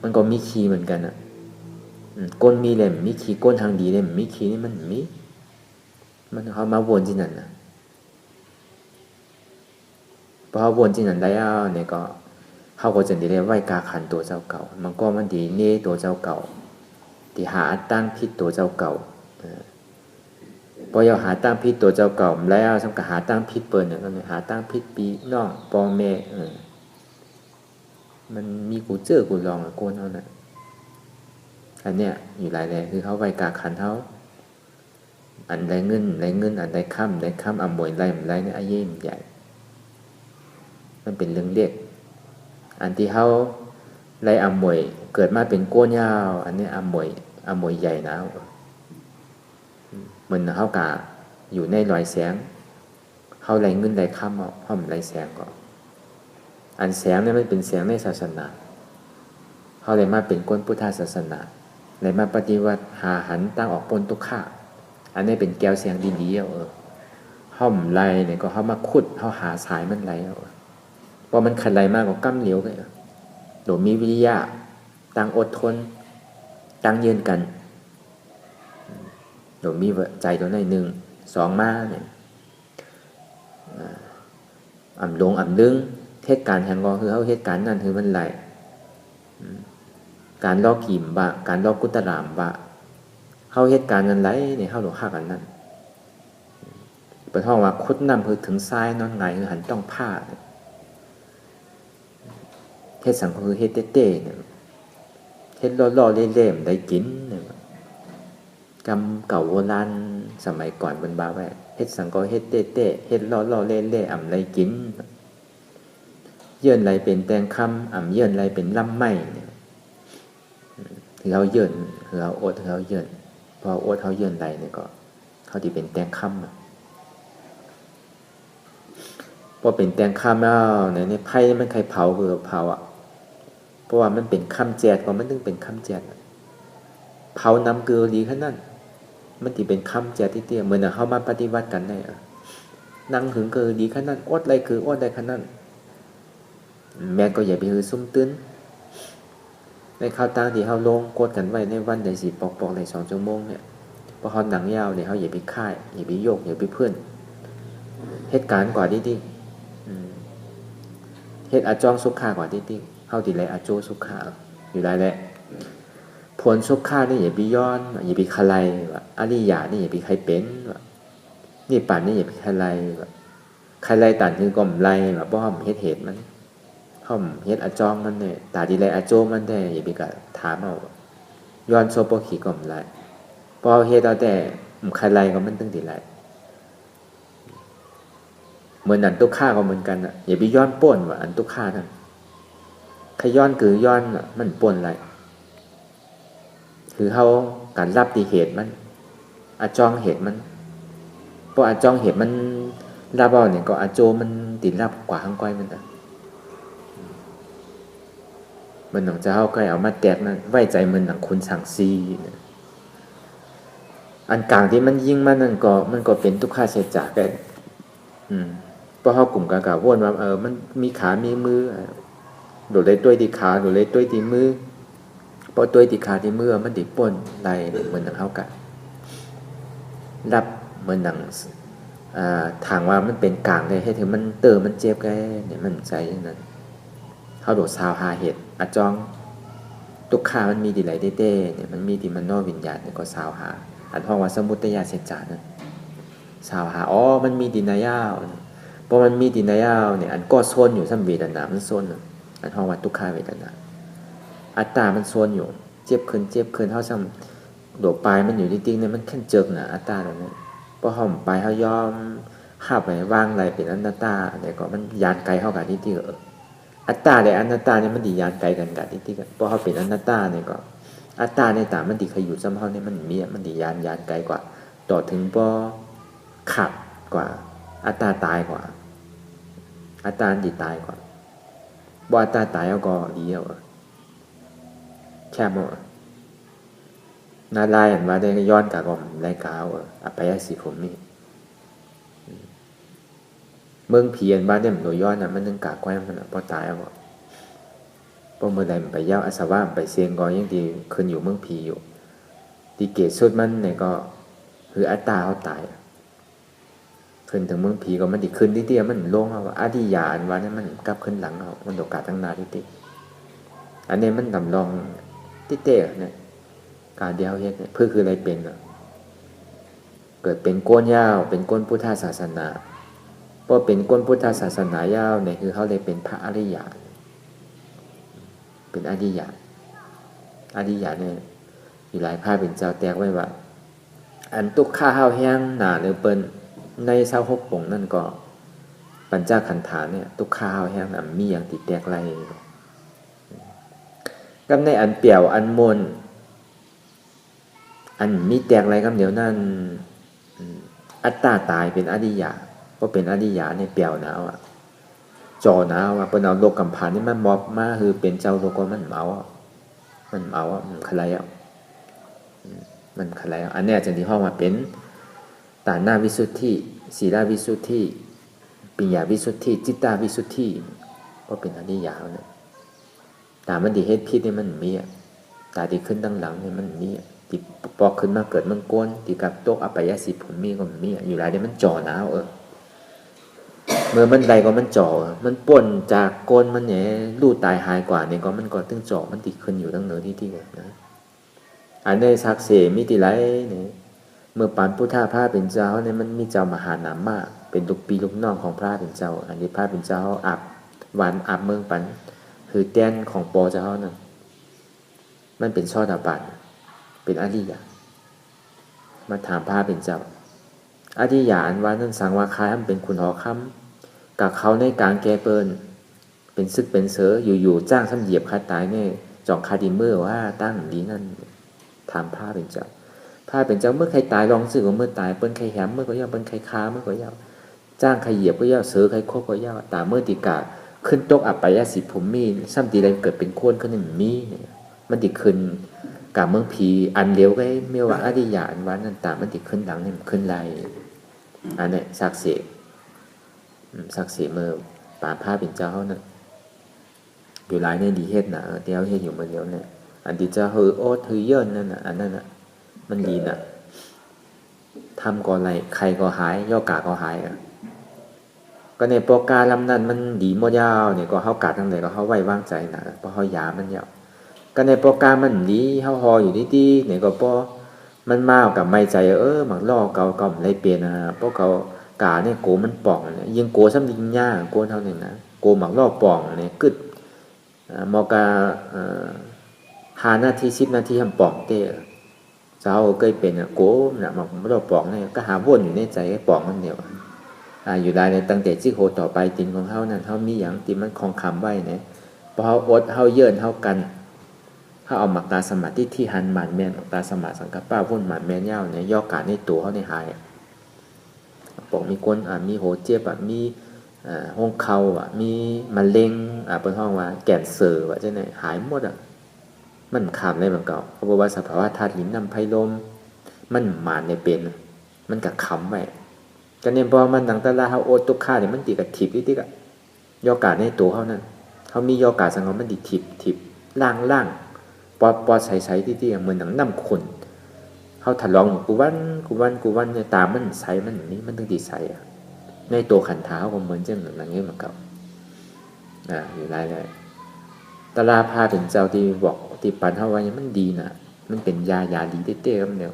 มันก็มีขี้เหมือนกันก้นมีเล่มมีขี้ก้นทางดีเล่มมีขี้นี่มันเขามาวนที่นั่นนะพอเขาวนที่นั่นได้เนี่ยก็เขาก็จะได้เรียกไหวกาขันตัวเจ้าเก่ามันก็มันดีเน่ตัวเจ้าเก่าที่หาตั้งพิษตัวเจ้าเก่าพอเราหาตั้งพิษตัวเจ้าเก่าแล้วสำคัญหาตั้งพิษเปิดเนี่ยก็หาตั้งพิษปีน้องปองแม่มันมีกูเจอกูลองโกนเท่านั้นอันเนี้ยอยู่หลายแรงคือเขาไหวกาขันเขาอันใดเงินอันใดค่ำอ่ำมวยไรมันไรเนี่ยอาเย่มใหญ่มันเป็นเรื่องเด็กอันที่เขาไรอ่ำมวยเกิดมาเป็นโก้นยาวอันนี้อ่ำมวยใหญ่นะเหมือนเขากะอยู่ในรอยแสงเขาไรเงินไรค่ำเขาไรแสงก็อันแสงเนี่ยมันเป็นแสงในศาสนาเขาเลยมาเป็นก้นพุทธศาสนาเลยมาปฏิวัติหาหันตั้งออกปนตุกข่าอันนี้เป็นแก้วเสียงดีๆห้อมไรเนี่ยก็เขามาขุดเขาหาสายมันไรเพราะมันขัดไรมากกว่ากั้มเหลียวเลยโดยมีวิริยะตั้งอดทนตั้งยืนกันโดยมีใจตัวในหนึ่งสองมาเนี่ยอ่ำลงอ่ำลึงเหตุการณ์แห่งกอคือเขาเหตุการณ์นั้นคือมันไรการลอกกิมบะการลอกกุตรามบะเขาเหตุการณ์นั้นไรเนี่ยเขาหลงฆ่ากันนั่นเป็นห้องว่าคุดนำคือถึงซ้ายนอนไงคือหันต้องผ้าเฮ็ดสังคือเฮ็ดเต้ๆเนี่ยเฮ็ดล่อๆเล่มได้กินเนี่ยกำเก่าโบราณสมัยก่อนเป็นบาไว้เฮ็ดสังก็เฮ็ดเต้ๆเฮ็ดล่อๆเล่ๆอ่ำไรกินเยื่อนไรเป็นแตงคำอ่ำเยื่อนไรเป็นลำไม้เนี่ยถือเขาเยื่อนถือเขาอดถือเขาเยื่อนพออดเขาเยื่อนไรเนี่ยก็เขาที่เป็นแตงคำพอเป็นแตงคำแล้วเนี่ยไผ่มันใครเผาคือเผาเพราะว่ามันเป็นคำแจดว่ามันถึงเป็นคำแจดเผาน้ำเกลือดีขนาดนั้นมันที่เป็นคำแจดที่เตี้ยเหมือนเขามาปฏิวัติกันได้นั่งถึงเกลือดีขนาดนั้นอดอะไรคืออดได้ขนาดนั้นแม่ก็อย่าไปคือซุ่มตื้นในข้าวตังที่เขาลงกดกันไว้ในวันในสีปอกใน2 ชั่วโมงเนี่ยพอเขาหนังยาวเนี่ยเขาอย่าไปค่ายอย่าไปโยกอย่าไปเพื่อนเหตุการณ์กว่าที่เหตุอาจองสุขา กว่าที่เข้าดีไรอาโจสุขาอยู่ไรแหละผลสุขานี่อย่าไปย้อนอย่าไปคลายอริยานี่อย่าไปใครเป็นนี่ป่านนี่อย่าไปคลายใครไล่ตันคือกล่อมไล่บ้อมเหตุมันห้อมเฮ็ดอาจองมันเนี่ยตาดีไรอาโจมันได้อย่าไปกะถามเอาย้อนโซโปขี่กล่อมไล่พอเฮ็ดเอาแต่ใครไล่ก็มันตึงดีไรเหมือนอันตุฆ่าก็เหมือนกันอย่าไปย้อนป่นว่าอันตุฆ่านั่นใครย้อนคือย้อนมันป่นไรคือเขาการรับตีเหตุมันอาจองเหตุมันเพราะอาจองเหตุมันรับเอาเนี่ยก็อาโจมันติดรับกว่าข้างก้อยมันมันหนังจะเข้าใกล้เอามาแตกนั้นไว้ใจมันหนังคุณสั่งซีอันกลางที่มันยิ่งมันก็เป็นทุกข้าเสียจากได้เพราะเขากลุ่มกากาวนว่ามันมีขามีมือโดดเลยตัวตีขาโดดเลยตัวตีมือพอตัวตีขาตีมือมันติดป่นไรเหมือนหนังเขากะรับเหมือนหนังทางว่ามันเป็นกลางเลยให้ถึงมันมันเจ็บแกเนี่ยมันใจอย่างนั้นเขาโดดซาวหาเหตุอาจองตุกขามันมีดีไรเต้เนี่ยมันมีดีมันนอวิญญาณเนี่ยก็ซาวหาอันห้องว่าสมุตยาเสจานั่นซาวหามันมีดินายาวพอมันมีดินายาวเนี่ยอันก็โซนอยู่ซ้ำเวทนามันโซนอันห้องว่าตุกขาเวทนาอัตตามันโซนอยู่เจ็บขึ้นเท่าซ้ำโดดปลายมันอยู่จริงๆเนี่ยมันแค่เจิกอัตตาตรงนี้พอห้องปลายเขายอมข้าไปว่างอะไรเป็นอนัตตาเนี่ยก็มันยานไกลเข้ากับที่อัตตาและอนัตตาเนี่ยมันดียานไกลกันกับที่เพราะเขาเป็นอนัตตาเนี่ยก็อัตตาในตามันดีขยุดซ้ำเขาเนี่ยมันดียานไกลกว่าต่อถึงพอขับกว่าอัตตาตายกว่าอัตตาดีตายกว่าบ่อัตตาตายแล้วก็ดีเอาแค่มั้งนาลายอันว่าได้ย้อนกับผมรายกาวอภัยสิผมนี่ เมืองผีอันบ้านเนี่ยมันโดยย้อนน่ะมันนึงกากแกว้มมันพอตายเอาบ่เพราะเมื่อใดมันไปยาวอาสวะไปเสียงก็ยังดีขึ้นอยู่เมืองผีอยู่ที่เกศสุดมันเนี่ยก็คืออัตตาเขาตายขึ้นถึงเมืองผีก็มันดิขึ้นที่เดียวมันลงเอาว่าอธิยาอันว่าเนี่ยมันกลับขึ้นหลังเอามันโอกาสทั้งนาที่ติอันนี้มันดำลองที่เตะเนี่ยการเดียวเฮ็ดเนี่ยเพื่อคืออะไรเป็นเกิดเป็นก้นยาวเป็นก้นพุทธศาสนาเพราะเป็นก้นพุทธศาสนายาวเนี่ยคือเขาเลยเป็นพระอริยะเป็นอริยะเนี่ยมีหลายภาพเป็นเจ้าแตกไว้ว่าอันตุกข้าห้าวแห้งหนาหรือเปิ้นในเศร้าหกปงนั่นก็ปัญจขันธาเนี่ยตุกข้าห้าวแห้งน่ะมีอย่างติดแตกไรกับในอันเปี่ยวอันมนอันมีแตกไรกับเดี๋ยวนั้นอัตตาตายเป็นอริยะก็เป็นอริยะในเปี่ยวหนาวจอหนาวเปิ้นเอาโลกกำพานนี่มันมอบมาคือเป็นเจ้าโลกก็มันเมามันคลายมันคลายอันนี้จะที่ห้องมาเป็นตาหน้าวิสุทธิศีลวิสุทธิปัญญาวิสุทธิจิตตาวิสุทธิก็เป็นอริยะเนี่ยตามันดีเฮ็ดพิษนี่มันมีตาดีขึ้นตั้งหลังนี่มันมีที่ปอกขึ้นมาเกิดมันโกนที่กับตกอปยสิผลมีก็มีอยู่หลายเดี๋ยวมันจ่อหนาวเมื่อมันใดก็มันจ่อมันป่นจากโกนมันเนี่ยลู่ตายหายกว่าเนี่ยก็มันก็ตึงจ่อมันติดขึ้นอยู่ตั้งเหนือที่นะอันในศักดิ์เสมิติไรเนี่ยเมื่อปานพุทธาพระเป็นเจ้าเนี่ยมันมีเจ้ามหานามมากเป็นลูกปีลูกน้องของพระเป็นเจ้าอันนี้พระเป็นเจ้าอับหวานอับเมืองปันคือแต้นของปอเจ้านั่นมันเป็นช่อตาปันเป็นอริยะมาถามพระเป็นเจ้าอริยะอันว่านั่นสังวาคายมันเป็นคุณหอคำกับเขาในกลางแกเปินเป็นซึกเป็นเสืออยู่ๆจ้างซ้ำเหยียบคาตายเนี่ยจองคาดิเมอร์ว่าตั้งดีนั่นถามพระเป็นเจ้าพระเป็นเจ้าเมื่อใครตายลองสึกว่าเมื่อตายเปิ้นใครแหมเมื่อก็ย่าเปิ้นใครค้าเมื่อก็ย่าจ้างใครเหยียบก็ย่าเสือใครโคก็ย่าตาเมื่อติกาขึ้นตกอัปปยสิภูมิซ้ำตีใดเกิดเป็นโคนขึ้นหนึ่งมีเนี่ยมันติขึ้นกับเมืองผีอันเดียวก็ไม่ว่าอริยะอันว่านั่นตามันติขึ้นหลังเนี่ยขึ้นไรอันนี้ศักดิ์สิเมื่อป่าผ้าเป็นเจ้านั่นอยู่หลายในดีเฮ็ดนะเดียวเฮ็ดอยู่เมื่อเดียวเนี่ยอันที่จะเฮอโอดเฮอเยินนั่นน่ะอันนั้นน่ะมันดีน่ะทำก็ไรใครก็หายย่อกาก็หายก็ในโปรการลำนั้นมันดีหมดยาวเนี่ยก็เฮากาทั้งไหนก็เฮาไว้วางใจน่ะเพราะเฮายามันยาวก็ในโปรการมันดีเฮาฮออยู่ดีๆเนี่ยก็พอมันมากับไม่ใจหมักล่อเก่าก็ไรเปลี่ยนนะเพราะเขากาเนี่ยโกมันป่องเนี่ยยิงโกซ้ำดิงย่าโกเท่านึงนะโกหมักล่อป่องเนี่ยกึดมอกา5 นาที10 นาทีทำป่องเต้เจ้าเคยเป็นโกน่ะหมักล่อป่องเนี่ยก็หาวนอยู่ในใจไอ้ป่องนั่นเดียวอยู่ได้ในตั้งแต่จิโฮต่อไปตินของเฮานั้นเฮามีอย่างที่มันคงคำไว้เนี่ยพอเฮาอดเฮาเยินเฮากันเฮาเอาหมักตาสมาธิที่หันหมันแม่นหมักตาสมาสังกัปป้าวนหมันแม่นยาวเนี่ยย่อกาในตัวเฮาในหายบอกมีคนมีโหเจ็บมีห้องเข่ามีมะเร็งเป็นห้องว่าแก่นเสือว่าจะไหนหายหมดมันขามได้บางเก่าเพราะว่าสภาวะธาตุหินนำไพลมมันหมานในเป็นมันกับคำไว้กันเนี่ยพอมันดังตะลาเขาโอดตุกข้าเนี่ยมันติดกับทิพย์ที่กับยอกาในตัวเขานั่นเขามียอกาสังเขามันติดทิพย์ล่างปอใสที่เหมือนหนังน้ำขุ่นเขาถลองกูวันเนี่ยตามันใสมันอย่างนี้มันต้องดีใสในตัวขันเท้าก็เหมือนเจ้าหนึ่งอย่างนี้เหมือนกับอยู่ไรเลยตลาพาถึงเจ้าที่บอกที่ปันเท่าไว้มันดีนะมันเป็นยาดีเต้ๆกันเดียว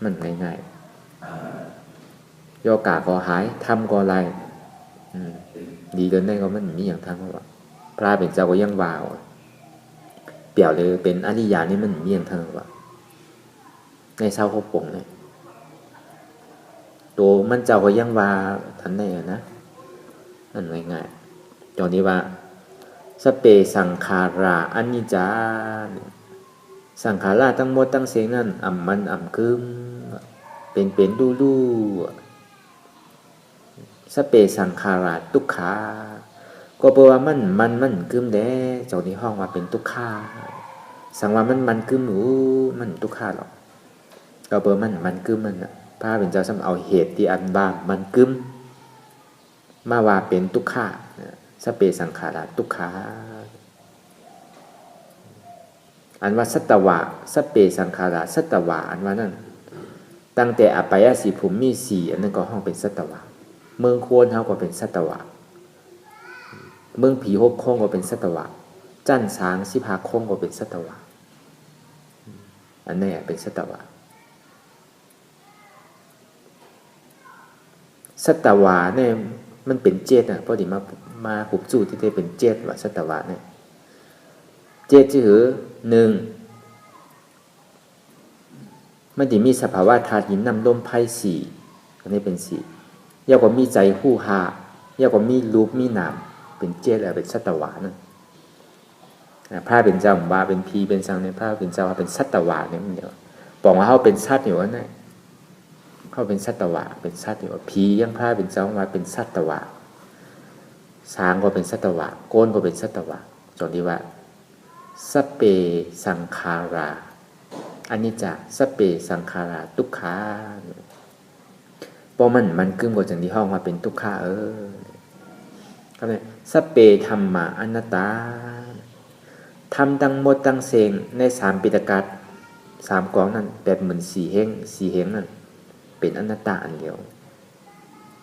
มันง่ายๆโยกาก็หายทำก็ไรดีเกินได้ก็มันมีอย่างทำเพราะว่าพระเป็นเจ้าก็ยังวาวเปี่ยวเลยเป็นอริยานี่มันมีอย่างทำว่าในเศร้าเขาปงเนี่ยตัวมันเจ้าก็ยังว่าทันได้นะนั่นง่ายๆตอนนี้ว่าสเปสังขาราอนิจจาสังขาราทั้งหมดทั้งเสียงนั่นมันกึมเป็นดูสเปสังขาราทุกขาก็แปลว่ามันกึมแด้เจ้าในห้องว่าเป็นทุกขาสังว่ามันกึมมันทุกขาหรอกก็แปลว่ามันกึมมันพระเป็นเจ้าซ้ำเอาเหตุที่อันบ้างมันกึม มาว่าเป็นทุกขะสเปสังขาระทุกขาอันว่าสัตวะสเปสังขาระสัตวะอันว่านั่นตั้งแต่อปายสีภูมิมีสี่อันนั้นก็ห้องเป็นสัตวะเมืองโคนเฮาก็เป็นสัตวะเมืองผีหกโค้งก็เป็นสัตวะจั่นช้าง15โค้งก็เป็นสัตวะอันนี้เป็นสัตวะสัตวะเนี่ยมันเป็นเจตนะพอดีมาหุบจู่ที่ได้เป็นเจตว่าสัตวะเนี่ยเจตจือหนึ่งมันจะมีสภาวะธาตุหินน้ำลมไพ่สี่อันนี้เป็นสี่ยาวกว่ามีใจคู่หายาวกว่ามีรูปมีนามเป็นเจตอะไรเป็นสัตวะนั่นพระเป็นเจ้าของบ้าเป็นพีเป็นสังในพระเป็นเจ้าเป็นสัตวะเนี่ยมันเดียวบอกว่าเขาเป็นสัตว์อยู่ว่าเนี่ยเขาเป็นสัตวะเป็นสัตว์อยู่ว่าพียังพระเป็นเจ้ามาเป็นสัตวะช้างก็เป็นสัตวะโกนก็เป็นสัตวะจนที่ว่าสเปสังขาราอันนี้จะสเปสังขาราทุกขาเพราะมันกึ่งกว่าจังที่ห้องมาเป็นทุกขาก็เลยสเปธรรมะอนัตตาทำตั้งหมดตั้งเสงใน3ปิฎกัส3กองนั้นแบบเหมือน4เฮงนั่นเป็นอนัตตาอันเดียว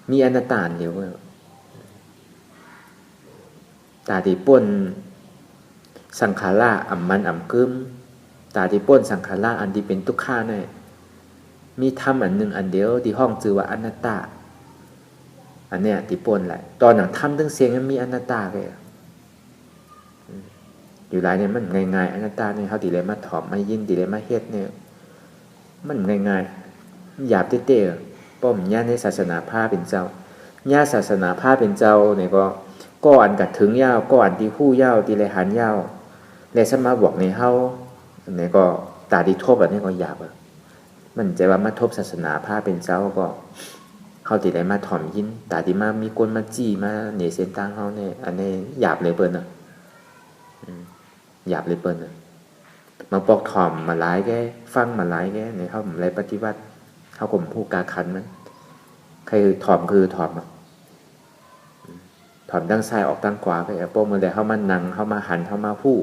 มีอนัตตาอันเดียวตาที่ป่นสังขาราอัมมันอัมกึมตาที่ป่นสังขาราอันที่เป็นทุกขาเนี่ยมีธรรมอันหนึ่งอันเดียวที่ห้องจือว่าอนัตตาอันเนี้ยที่ป่นแหละตอนหนังทำตั้งเสียงมันมีอนัตตาเลยอยู่หลายเนี่ยมันง่ายๆอนัตตาเนี่ยเขาดีเลยมาถอมมายินดีเลยมาเฮ็ดเนี่ยมันง่ายๆหยาบเต้ๆป้อมญาในศาสนาพระเป็นเจ้าญาศาสนาพระเป็นเจ้าเนี่ยก็อันกัดถึงยาวก็อันที่คู่ยาวที่เลยหันยาวเลยสมาบอกในเฮาเนี่ยก็ตาดีทบแบบนี้ก็หยาบมันจะว่ามาทบศาสนาพระเป็นเจ้าก็เขาที่เลยมาถอมยินตาดีมามีคนมาจี้มาเหนี่ยเส้นตั้งเขาเนี่ยอันนี้หยาบเลยเปิ้ลนะหยาบเลยเปิ้ลนะมาปอกถ่อมมาหลายแกฟังมาหลายแกในเขาอะไรปฏิวัติเขาข่มผู้กาคันมันใครถ่อมคือถ่อมถ่อมตั้งซ้ายออกตั้งขวาไปโป้เมื่อใดเขามานั่งเขามาหันเขามาผู้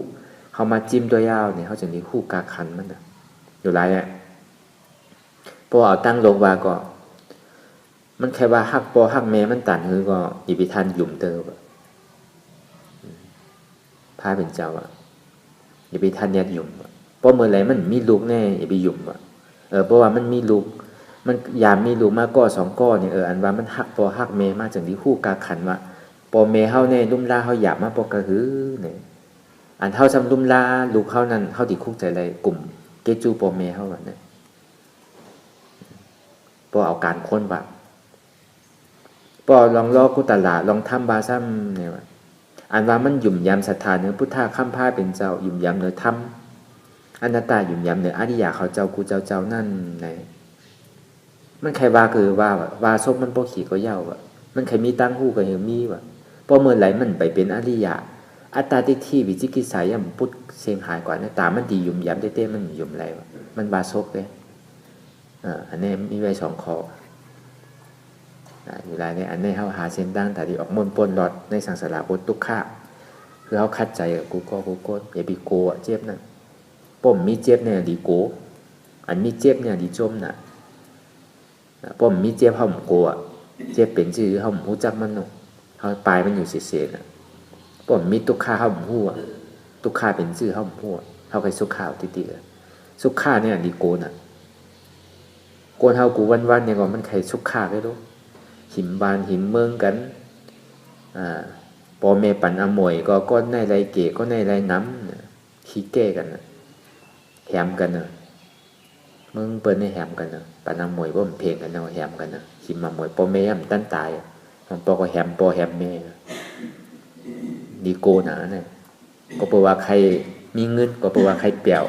เขามาจิ้มตัวยาวเนี่ยเขาจะมีคู่กาคันมันนะอยู่ไรเนี่ยพอเอาตั้งลงว่าก็มันแค่ว่าหักปอหักแม่มันตันคือก็อีพิทันหยุ่มเตอพาเป็นเจ้าอย่าไปทันยัดหยุ่มเพราะเมื่อไรมันมีลูกแน่อย่าไปหยุ่มเพราะว่ามันมีลูกมันยามมีลูกมากก็2ก้อนเนี่ยอันว่ามันหักปอหักแม่มาจากที่คู่กาคันว่าปอแม่เฮาแน่ลุ่มลาเฮาหยาบมาปอกระหือเนี่ยอันเฮาซ้ำลุ่มลาลูกเฮานั้นเฮาติคุกใจอะไรกลุ่มเกจูปอแม่เฮาว่าเนี่ยพอเอาการค้นว่าพอลองลอกกุตลาลองทำบาซ้ำเนี่ยอันว่ามันหยุ่มยำศรัทธาเนื้อพุทธะข้ามผ้าเป็นเจ้าหยุ่มยำเนื้อธรรมอนัตตาหยุ่มยำเนื้ออริยาเขาเจ้ากูเจ้านั่นไหนมันใครว่าคือว่าซบมันโปขี่ก็เย่ามันใครมีตั้งหูก็เหี่ยวมีเพราะเมื่อไหร่มันไปเป็นอริยาอัตตาติที่วิจิกิจสายย่ำพุทธเสียงหายกว่าตามันดีหยุ่มยำเต้มันหยุ่มอะไรมันว่าซบเลยอันนี้มีไว้2 ข้ออยู่ไรเนี่ยอันนี้เขาหาเส้นตั้งแต่ที่ออกมนปนหลอดในสังสารวัฏทุกข้าคือเขาคัดใจกูก็อย่าไปโกเจ็บนั่นป้อมมีเจ็บเนี่ยดีโกอันมีเจ็บเนี่ยดีจมน่ะป้อมมีเจ็บเขาหมโกเจ็บเป็นชื่อเขาหมูจักมันเนาะเขาปลายมันอยู่เสียๆน่ะป้อมมีทุกข้าเขาหมูหัวทุกข้าเป็นชื่อเขาหมูหัวเขาไปสุขข่าวติสุขข้าเนี่ยดีโกน่ะโกนเฮากูวันๆเนี่ยก็มันใครสุขข่าได้รู้หิมบานหิมเมืองกันปอเมปันอมวยก็ในไรเก๋ก็ในไรน้ำขี้เก้กันแหมกันมึงเปิ้นในแหมกันปันอมวยว่ามันเพลงกันแหมกันหิมอมวยปอเมยมันตั้นตายมันปอก็แหมเมดีโกนะเนี่ยก็แปลว่าใครมีเงินก็แปลว่าใครเปี่ยว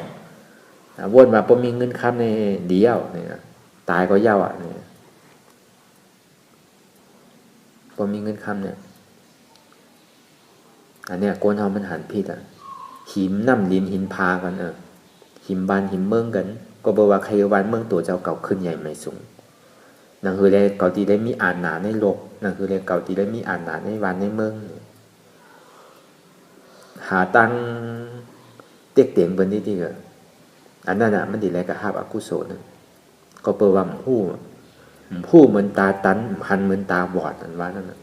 วนมาปอมีเงินค้ำในเดียวเนี่ยตายก็เย่าเนี่ยพอมีเงินคำเนี่ยอันเนี้ยโกนเฮามันหันผิดหิมน้ำลินหินพากันหิมบานหิมเมืองกันก็บอกว่าใครวันเมืองตัวเจ้าเก่าขึ้นใหญ่ไม่สูงนั่นคือได้เก่าที่ได้มีอาณาในโลก นั่นคือเรียกเก่าที่ได้มีอานาจในวันในเมืองหาตังเต็กเตียงเบิ่นที่ก็อันนั้นน่ะมันดีแล้วก็หาบอกุศลก็เปิดว่าหู้เหมือนตาตันหันเหมือนตาบอดอันว่านั่นน่ะ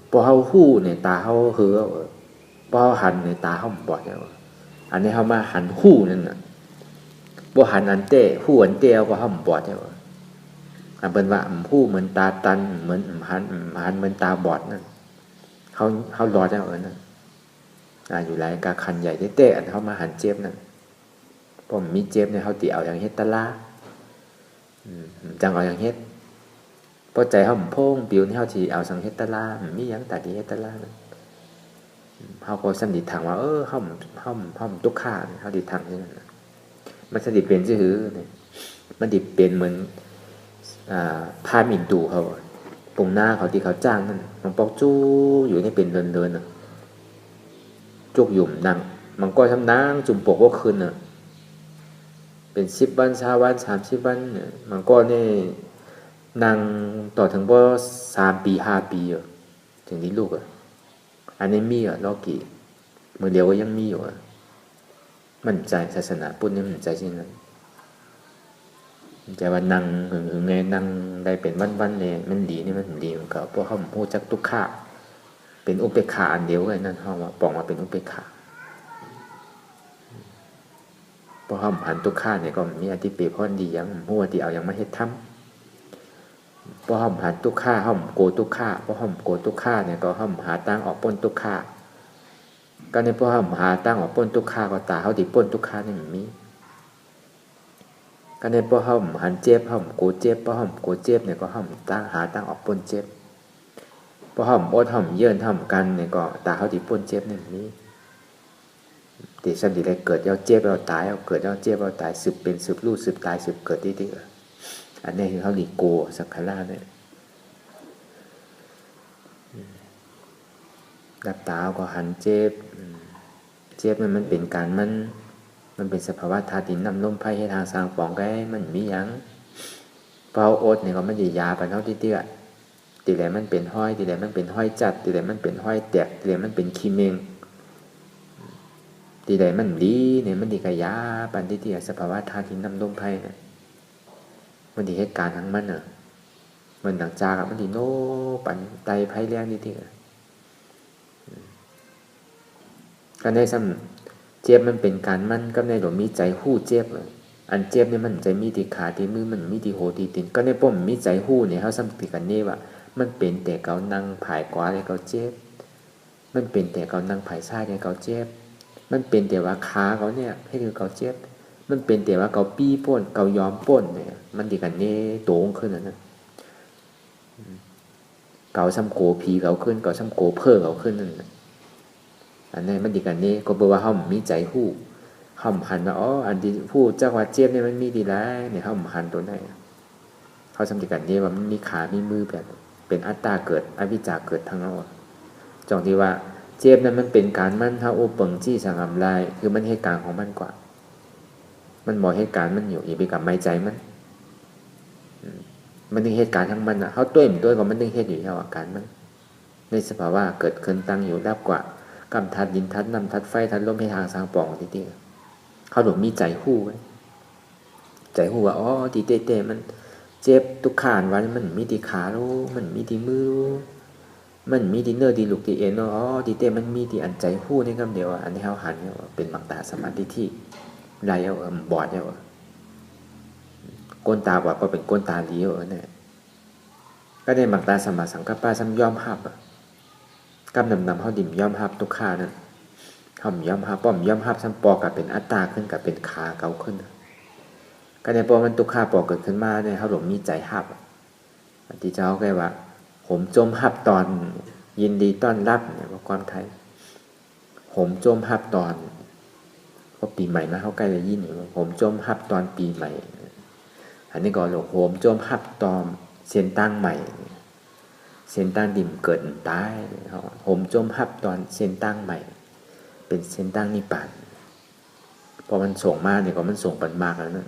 พอเฮาหู้เนี่ยตาเฮาเหือพอเฮาหันเนี่ยตาเฮาบอดแล้วอันนี้เฮามาหันหู้นั่นน่ะบ่หันอันเต้หู้อันเต้เอาก็เฮาบอดแล้วอันเป็นว่าหู้เหมือนตาตันเหมือนหันเหมือนตาบอดนั่นเฮารอดแล้วนั่นอยู่หลายกาคันใหญ่เต้อันเฮามาหันเจ็บนั่นผมมีเจ็บเนี่ยเฮาติเอาอย่างเฮ็ดตะลาจังเอาอย่างเฮ็ดพอใจเฮาโพ่งปิวนี่เฮาสิเอาสังเฮ็ดตะลามีหยังตาดีเฮ็ดตะลาเฮาก็สำนิทางว่าเฮาตุกข่าเฮาดิทางนี่นั่นมันสดิเป็นซื่อๆนี่มันดิเป็นเหมือนพามินตูเขาตรงหน้าเขาที่เขาจ้างนั่นมันปอกจู้อยู่นี่เป็นเดินๆน่ะจุกหยุ่มนั่งมันก็ทำนางจุ่มปกก็คืนน่ะเป็น10 วัน20 วัน30 วันเนี่ยมันก็นี่นั่งต่อถึงบ่3 ปี5 ปีถึงนี้ลูกอันนี้มีรอกี่มื้อเดียวก็ยังมีอยู่มั่นใจศาสนาพุทธนี่มั่นใจจริงนั้นแต่ว่านั่งถึงไงนั่งได้เป็นวันๆเนี่ยมันดีนี่มันดีมันก็เพราะเขาฮู้จักทุกข์เป็นอุเบกขาอันเดียวกันนั่นเฮาว่าปองมาเป็นอุเบกขาเพราะเฮาหันทุกข์เนี่ยก็มีอธิเปพรดีหยังฮู้ว่าที่เอาหยังมาเฮ็ดทำเพราะเฮาหันทุกข์เฮาโกทุกข์เพราะเฮาโกทุกข์เนี่ยก็เฮาหาทางออกพ้นทุกข์ก็ในเพราะเฮาหาทางออกพ้นทุกข์ก็ตาเฮาที่พ้นทุกข์นี่มันมีก็ในเพราะเฮาหันเจ็บเฮาโกเจ็บเพราะเฮาโกเจ็บเนี่ยก็เฮาตั้งหาทางออกพ้นเจ็บเพราะเฮาอดเฮาเยื่นเฮากันเนี่ยก็ตาเฮาที่พ้นเจ็บนี่มันมีที่สันติได้เกิดแล้วเจ็บแล้วตายเอาเกิดแล้วเจ็บแล้วตายสืบเป็นสืบรู้สืบตายสืบเกิดที่อันนี้คือเฮาหลีโกสักขลาเนี่ยดับตาก็หันเจ็บมันเป็นการมันเป็นสภาวะธาตุดินน้ำลมไฟให้ทางสร้างปองไกมันมีหยังเปล่าอดเนี่ยก็มันยาไปเท่าที่เตี้ยตีแหลมันเป็นห้อยตีแหลมันเป็นห้อยจัดตีแหลมันเป็นห้อยแตกตีแหลมันเป็นขี้เมงตีแหลมันดีเนี่ยมันดีกะยาปันที่เตี้ยสภาวะธาตุดินน้ำลมไฟเนี่ยมันดีเหตุการณ์ทั้งมันมันดังจากมันดีโนปันไตไพ่แรงที่เตี้ยก็ได้ซ้ำเจ็บมันเป็นการมันก็ในหลวงมีใจหู้เจ็บอันเจ็บเนี่ยมันใจมีที่ขาที่มือมันมีที่โหที่ตีนก็ในป้อมมีใจหู้เนี่ยเขาซ้ำติกันนี่ว่ามันเป็นแต่เกานั่งผายกว่าเลยเกาเจ็บมันเป็นแต่เกานั่งผายซ้ายเนี่ยเกาเจ็บมันเป็นแต่ว่าขาเขาเนี่ยให้คือเกาเจ็บมันเป็นแต่ว่าเกาปี้ป่นเกายอมป่นเนี่ยมันติกันนี่โตงขึ้นนะเกาซ้ำโกผีเกาขึ้นเกาซ้ำโกเพิ่มเกาขึ้นนั่นอันนี้มันดีกันนี่ก็แปลว่าเขามีใจหู้เขาหันว่าอันที่ผู้เจ้าว่าเจ็บเนี่ยมันมีดีแล้วเนี่ยเขาหันตัวไหนเขาสำคัญกันนี่ว่ามันมีขามีมือแบบเป็นอัตตาเกิดอวิชชาเกิดทั้งนั้นจองที่ว่าเจ็บนั้นมันเป็นการมันถ้าโอเปิงจี้สังหำลายคือมันเหตุการณ์ของมันกว่ามันบอกเหตุการณ์มันอยู่อย่าไปกับไม่ใจมันถึงเหตุการณ์ทั้งมันเขาตัวก็มันถึงเหตุอยู่ที่อาการมันในสภาวะเกิดขึ้นตั้งอยู่รับกว่ากำทัดดินทัดน้ำทัดไฟทัดลมให้ทางสร้างปองทีเขาหลงมีใจหู้ไว้ใจหู้ว่าทีเต้มันเจ็บทุกขานวันมันมีที่ขาลูมันมีที่มือมันมีที่เนื้อที่ลูกที่เอ็นทีเต้มันมีที่อันใจหู้ในคำเดียวอันที่เขาหันเป็นมังตาสมาธิที่ไรบอดก้นตาบอดก็เป็นก้นตาเลี้ยวเนี่ยก็ได้มังตาสมาสังกัปปะซ้ำยอมหับกำนำเขาดิ่มย่อมหับทุกขานั่นเขาย่อมหับป้อมย่อมหับซ้ำปอกับเป็นอัตตาขึ้นกับเป็นขาเก่าขึ้นก็ในปอมันทุกขาปอเกิดขึ้นมาเนี่ยเขาหลงมีใจหับที่เจ้าแกว่าผมจมหับตอนยินดีต้อนรับเนี่ยว่าความไทยผมจมหับตอนก็ปีใหม่มาเขาใกล้จะยินว่าผมจมหับตอนปีใหม่อันนี้ก็หลงผมจมหับตอนเส้นตั้งใหม่เส้นตั้งดิ่มเกิดตายผมจมหับตอนเส้นตั้งใหม่เป็นเส้นตั้งนิพพานพอมันส่งมาเนี่ยก็มันส่งปันมากแล้วนะ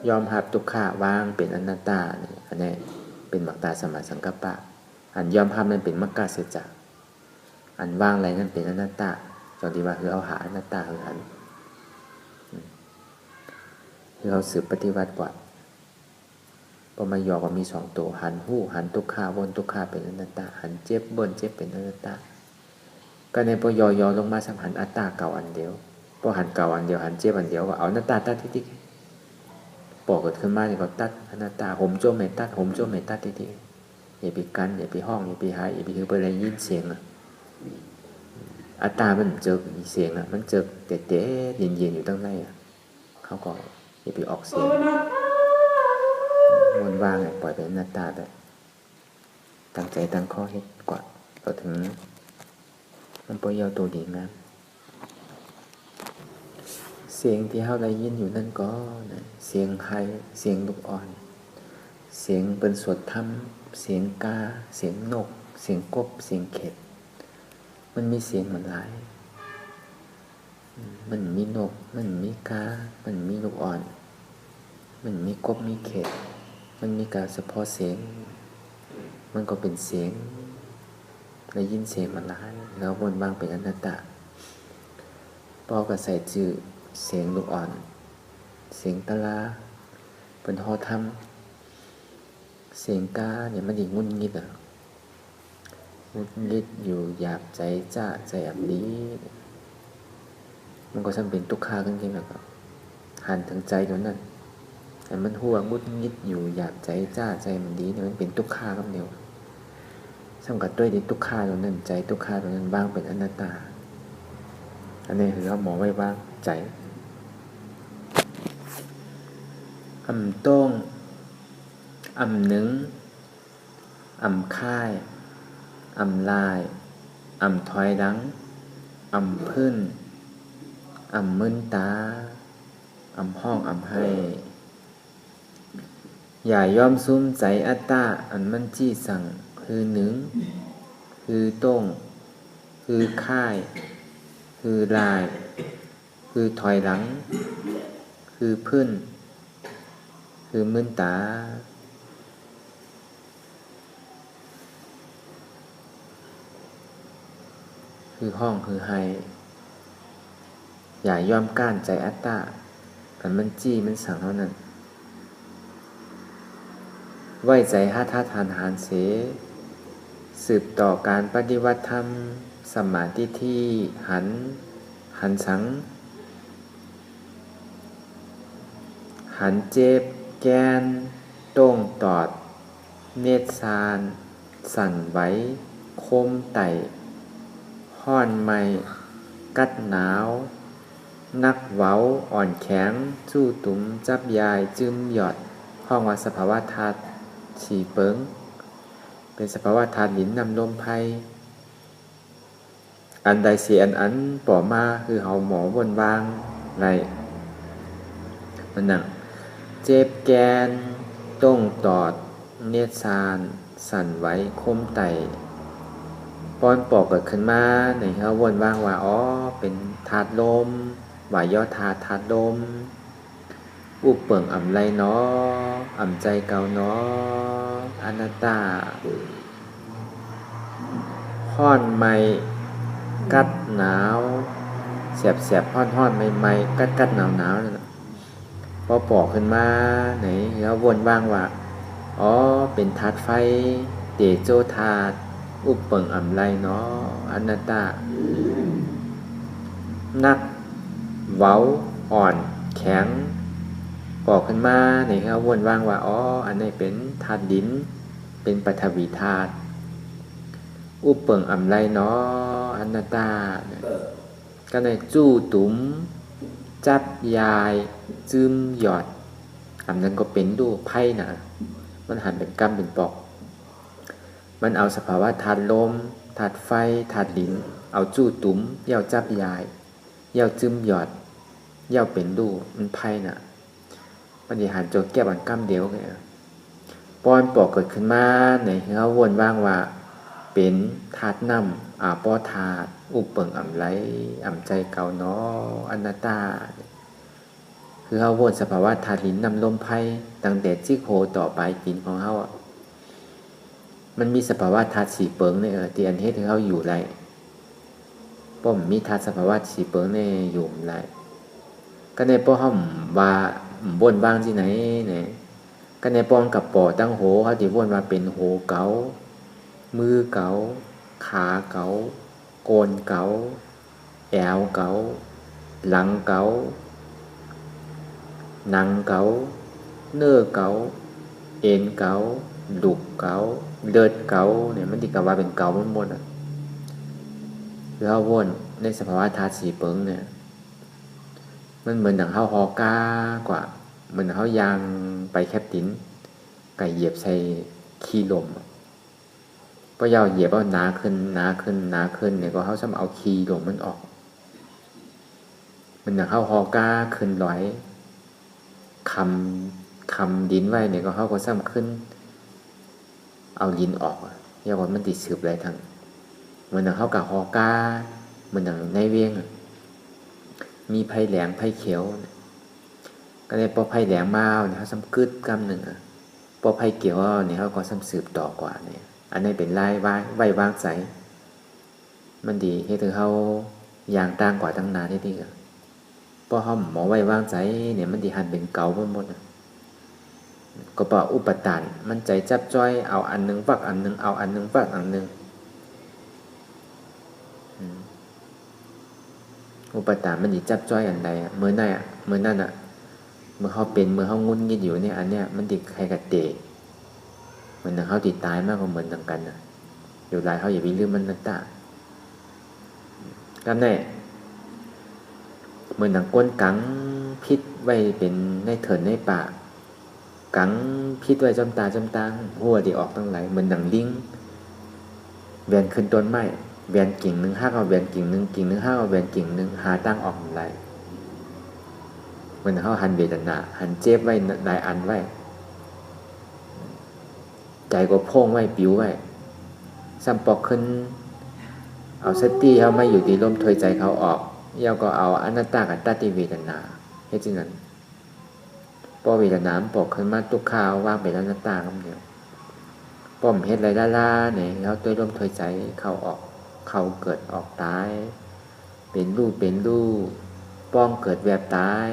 ยอมหับทุกขะว่างเป็นอนัตตาเนี่ยอันนี้เ เป็นมักตาสมาสังกัปปะอันยอมรับนั้นเป็นมักกะเสจจะอันว่างไรนั้นเป็นอนัตตาจนที่ว่าคือเอาหาอนัตตาคืออันคือเขาสืบปฏิวัติกว่าพอมายอว่ามี2ตัวหันหู้หันทุกขาวนทุกขาเป็นอนัตตาหันเจ็บบนเจ็บเป็นอนัตตาก็ในพอยอลงมาสัมหันอัตตาเก่าอันเดียวพอหันเก่าอันเดียวหันเจ็บอันเดียวว่าเอาอนัตตาตัดทิฏฐิปอกเกิดขึ้นมาเนี่ยก็ตัดอนัตตาผมโจมไม่ตัดผมโจมไม่ตัดทิฏฐิอย่าไปกันอย่าไปห้องอย่าไปหายอย่าไปคือไปอะไรยินเสียงอัตตามันเจอเสียงมันเจอเตะๆเย็นๆอยู่ตั้งในเขาก็อย่าไปออกเสียงวนว่างปล่อยเป็นอนัตตาแต่ตั้งใจตั้งข้อเฮ็ดกว่าก็ถึงมันปล่อยเอาตัวดีงามเสียงที่เฮาได้ยินอยู่นั่นก็เสียงไห้เสียงลูกอ่อนเสียงเป็นสวดธรรมเสียงกาเสียงนกเสียงกบเสียงเข็ดมันมีเสียงมันหลายมันมีนกมันมีกามันมีลูกอ่อนมันมีกบมีเข็ดมันมีการเฉพาะเสียงมันก็เป็นเสียงได้ยินเสียงมันหลายแล้ววนวางเป็นอนัตตาปอก็ใส่ชื่อเสียงลูกอ่อนเสียงตะลาเป็นฮอทำเสียงกาเนี่ยมันยิ่งงุนงิดงุนงิดอยู่หยาบใจจ้าใจอับนี้มันก็จำเป็นทุกขาขึ้นๆนะครับหันถึงใจตัวนั้นแต่มันหัวงุดงิดอยู่หยาบใจจ้าใจมันดีเนี่ยมันเป็นทุกขาคำเดียวสำกัดด้วยในทุกขาตัวนั้นใจทุกขาตัวนั้นว่างเป็นอนัตตาอันนี้คือเขาหมอไว้ว่างใจอำต้งอำหนึ่งอำค่ายอำลายอำถอยหลังอำพื้นอำมึนตาอำห้องอำให้อย่ายอมซุ้มใจอัตตาอันมันจี้สั่งคือหนึ่งคือต้งคือค่ายคือลายคือถอยหลังคือพื้นคือมึนตาคือห้องคือไฮอย่ายอมก้านใจอัตตาอันมันจี้มันสั่งเท่านั้นไว้ใจหาท่าทานหารเสสืบต่อการปฏิวัติธรรมสมาธิที่หันสังหันเจ็บแกนโต้งตอดเนตรซานสั่นไหวคมไต่ห้อนไม่กัดหนาวนักเว้าอ่อนแข็งสู้ตุ้มจับยายจึมหยอดห้องว่าสภาวะธาตุฉีเปิงเป็นสภาวะธาตุหินนำลมไพอันใดเสียอันป่อมาคือเฮาหมอวนวางไรมันนั่งเจ็บแกนต้งตอดเนตรซานสั่นไหวคมไต่ป้อนปอกเกิดขึ้นมาในเฮาวนวางว่าอ๋อเป็นธาตุลมว่าย่อธาตุลมอุปเปิงอำไรเนาะอำใจเก่าเนาะอนัตตาห้อนไม่กัดหนาวแสบห้อนใหม่กัดหนาวนั่นพอปอกขึ้นมาไหนแล้ววนว่างว่าอ๋อเป็นธาตุไฟเตโชธาตุอุปเปิงอำไรเนาะอนัตตานักเว้าอ่อนแข็งปอกขึ้นมาไหนครับวนว่างว่าอ๋ออันนี้เป็นธาตุดินเป็นปฐวีธาตุอุปเปิงอำไรเนาะอนัตตาก็ในจู้ตุ้มจับยายจึมหยอดอันนั้นก็เป็นดูไพ่นะมันหันเป็นกำเป็นปอกมันเอาสภาวะธาตุลมธาตุไฟธาตุดินเอาจู้ตุ้มเย่าจับยายเย่าจึมหยอดเย่าเป็นดูมันไพ่นะมันจะหันโจแก้บันกำเดียวไงป้อนปอกเกิดขึ้นมาในเขาวนว่างว่าเป็นธาตุน้ำป้อธาตุอุปเปิงอำไรอำใจเก่าเนาะอนัตตาคือ คือเฮาวนสภาวะธาตุหินนำลมไผ่ตั้งแต่จิโคต่อไปกินของเฮา มันมีสภาวะธาตุสีเปิงเนี่ยที่อันเฮ็ดให้เขาอยู่ไรป้อมมีธาตุสภาวะสีเปิงเนี่ยอยู่ไรก็ในป้อมว่าบ่นบ้างที่ไหนเนี่ยก็ในป้อมกับปอตั้งโหเขาที่บ่นว่าเป็นโหเก๋ามือเก๋าขาเก๋าโกนเก๋าแอวเก๋าหลังเก๋าหนังเก๋าเนื้อเก๋าเอ็นเก๋าดุกเก๋าเลือดเก๋าเนี่ยมันที่กล่าวว่าเป็นเก๋าหมดอ่ะแล้ววนในสภาวะธาตุสีเปิงเนี่ยมันเหมือนดังเฮาฮอกากว่าเหมือนเฮายางไปแคบตินไก่เหยียบใส่ขี้ลมเพราะยาวเหยียบเอาหนาขึ้นหนาขึ้นหนาขึ้นเนี่ยก็เฮาซ้ำเอาขี้ลมมันออกมันดังเฮาฮอกาขึ้นลอยคำดินไว้เนี่ยก็เฮาก็ซ้ำขึ้นเอาดินออกอย่าว่ามันติดสืบอะไรทั้งเหมือนเขากับฮอกาเหมือนในเวียงมีไผ่แหลงไผ่เขียวก็เลยพอไผ่แหลงมาเนี่ยเขาซ้ำกึดกำหนึ่งพอไผ่เขียวเนี่ยเขาก็ซ้ำสืบต่อกว่าเนี่ยอันนี้เป็นลายไว้วางใสมันดีให้ถึงเขาอย่างต่างกว่าตั้งนานที่นี่พอเขาหมอไว้วางใจเนี่ยมันดีหันเป็นเก่าหมดก็เพราะอุปทานมันใจจับจ้อยเอาอันนึงฝักอันนึงเอาอันนึงฝักอันนึงอุปทานมันดีจับจ้อยอันใดเมื่อนั่นเมื่อเขาเป็นเมื่อเขางุนงิดอยู่เนี่ยอันเนี้ยมันติดใครกับเตะเหมือนเขาติดตายมากกว่าเหมือนต่างกันอยู่หลายเขาอย่าไปลืมมันนั่นตาก็แน่เหมือนหนังก้นกังพิษไว้เป็นในเถินในปากกังพิษไว้จำตาหัวที่ออกตั้งหลายเหมือนหนังลิงแวนขึ้นต้นไม้แวนกิ่งหนึ่งห้าเอาแวนกิ่งหนึ่งห้าเอาแวนกิ่งหนึ่งหาตั้งออกอะไรเหมือนเขาหันเวทนาหันเจ็บไว้หลายอันไว้ใจก็โพ่งไว้ปิวไว้ซ้ำปอกขึ้นเอาสติเขาไม่อยู่ที่ลมถอยใจเขาออกเยาก็เอาอนัตตากับตติเวทนาให้จริงนั้นพอเวทนาปอกขึ้นมาทุกข้าวว่างไปแล้วอนัตตาคำเดียวป้อมเฮ็ดไรล่าเนี่ยเขาตัวลมถอยใจเขาออกเขาเกิดออกตายเป็นรูปป้องเกิดแวบตาย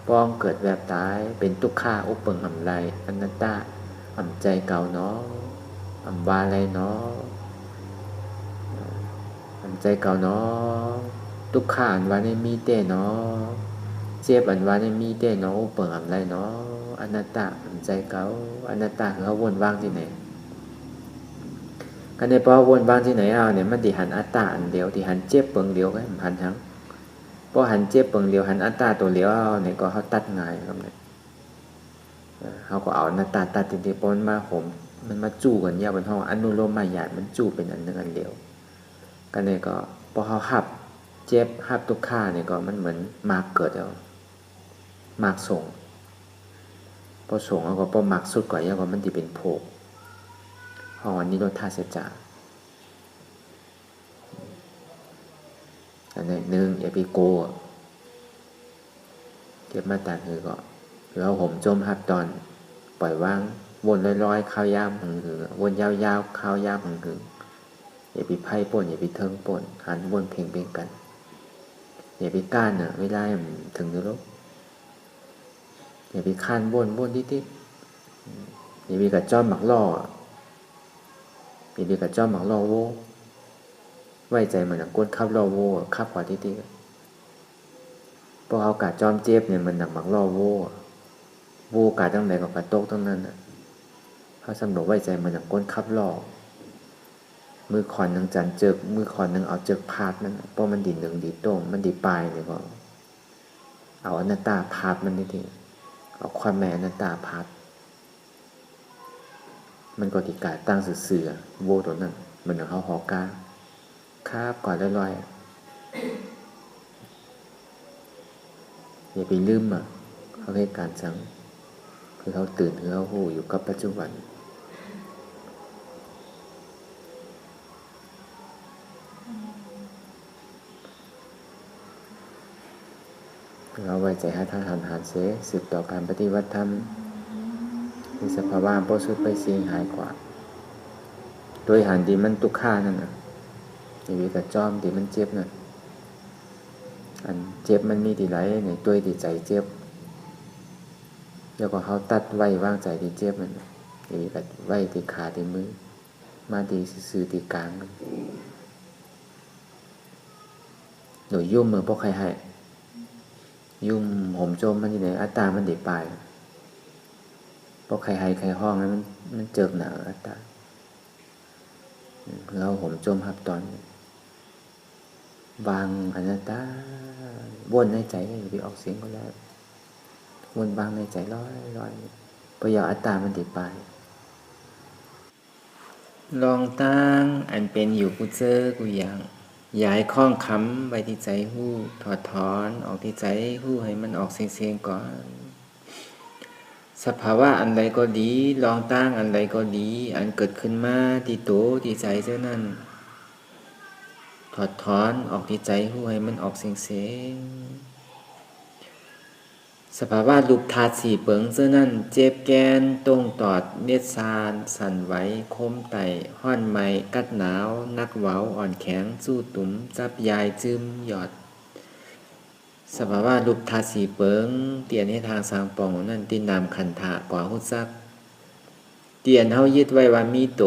ป้องเกิดแวบตายเป็นทุกข้าอุปเปิงอำไรอนัตตาอำใจเก่าเนาะอำวาอะไรเนาะอำใจเก่าเนาะทุกข้าอันวาในมีเต้เนาะเจ็บอันวาในมีเต้เนาะอุปเปิงอำไรเนาะอนัตตาอำใจเก่าอนัตตาคือเขาวนว่างที่ไหนกันในพอวนบางที่ไหนเอาเนี่ยมันที่หันอัตตาอันเดียวที่หันเจ็บเปิงเดียวก็หันทั้งพอหันเจ็บเปิงเดียวหันอัตตาตัวเดียวเอาเนี่ยก็เขาตัดง่ายครับเนี่ยเขาก็เอาอัตตาตัดทีๆปนมาห่มมันมาจู้กันยาวบนห้องอนุโลมมายาตมันจู้เป็นอันหนึ่งอันเดียวกันเนี่ยก็พอเขาหับเจ็บหับทุกข้าเนี่ยก็มันเหมือนมากเกิดแล้วมากส่งพอส่งแล้วก็พอมากสุดกว่ายาวกว่ามันที่เป็นโผกห้องอันนี้โดนท่าเสียจ่าอันนี้หนึ่งอย่าไปโกเก็บมาตัดคือก็แล้วผมจมหับตอนปล่อยว่างวนลอยๆข้าวยามหึงวนยาวๆข้าวยามหึงอย่าไปไพ่ป่นอย่าไปเทิงป่นหันวนเพลงกันอย่าไปก้านไม่ได้ถึงนรกอย่าไปข้านวนทิศอย่าไปกระจ้อมหมักล่ออย่าไปกระจ้อมหมักล่อโวไว้ใจเหมือนก้นขับล่อโวขับกว่าทิศพอเอากาจอมเจ็บเนี่ยมันหนักหมักล่อโวกาตั้งไหนกับกาโต๊ะตั้งนั้นเขาสำหรับไว้ใจมันหนักก้นขับล่อมือขอนนังจันเจิกมือขอนนังเอาเจิกพาดนั่นเพราะมันดีหนึ่งดีโต้งมันดีปลายเลยก็เอาอนัตตาพาดมันนี่ทีเอาความแม่อนัตตาพาดมันก็ติกาตั้งเสือโวตัวนั้นมันเขาหอกาคาบก่อนลอยอย่าไปลืมเขาให้การสังคือเขาตื่นคือเขาหูอยู่กับปัจจุบันเราไว้ใจให้ท่านหารเสสืบต่อการปฏิวัติธรรมมีสภาวะโปรสุดไปเสียงหายกว่า โดยหันที่มันทุกข์นั่นน่ะอย่างนี้กับจอมที่มันเจ็บน่ะอันเจ็บมันมีที่ไหนในตัวที่ใจเจ็บแล้วก็เขาตัดไว้วางใจที่เจ็บมันอย่างนี้กับไว้ที่ขาที่มือมาที่ซื่อที่กลางหนูยุ่มมือพวกใครให้ยุ่มห่มโจมมันที่ไหนอัตตามันเด็ดปลายพวกใครให้ใครห้องนั้นมันเจิกหนาอัตตาเราห่มโจมหับตอนวางอนัตตาวนในใจให้ไปออกเสียงก็แล้ววนวางในใจลอยพยาอัตตามันเด็ดปลายลองตั้งอันเป็นอยู่กูเจอกูอย่างย้ายข้องคำไว้ที่ใจหู้ถอดถอนออกที่ใจหู้ให้มันออกเสียงก่อนสภาวะอันใดก็ดีลองตั้งอันใดก็ดีอันเกิดขึ้นมาที่โตที่ใจเจ้านั้นถอดถอนออกที่ใจหู้ให้มันออกเสียงสภาวะรูปธาตุสี่เปิงเจ้านั้นเจ็บแกนตรงตอดเม็ดซานสั่นไหวคมไตห้อนไหมกัดหนาวนักเว้าอ่อนแข็งสู้ตุ่มจับยายจึมหยอดสภาวะรูปธาตุสี่เปิงเตียนให้ทางสางปองนั่นตินามขันธะปอหุซักเตียนเฮายึดไว้ว่ามีโต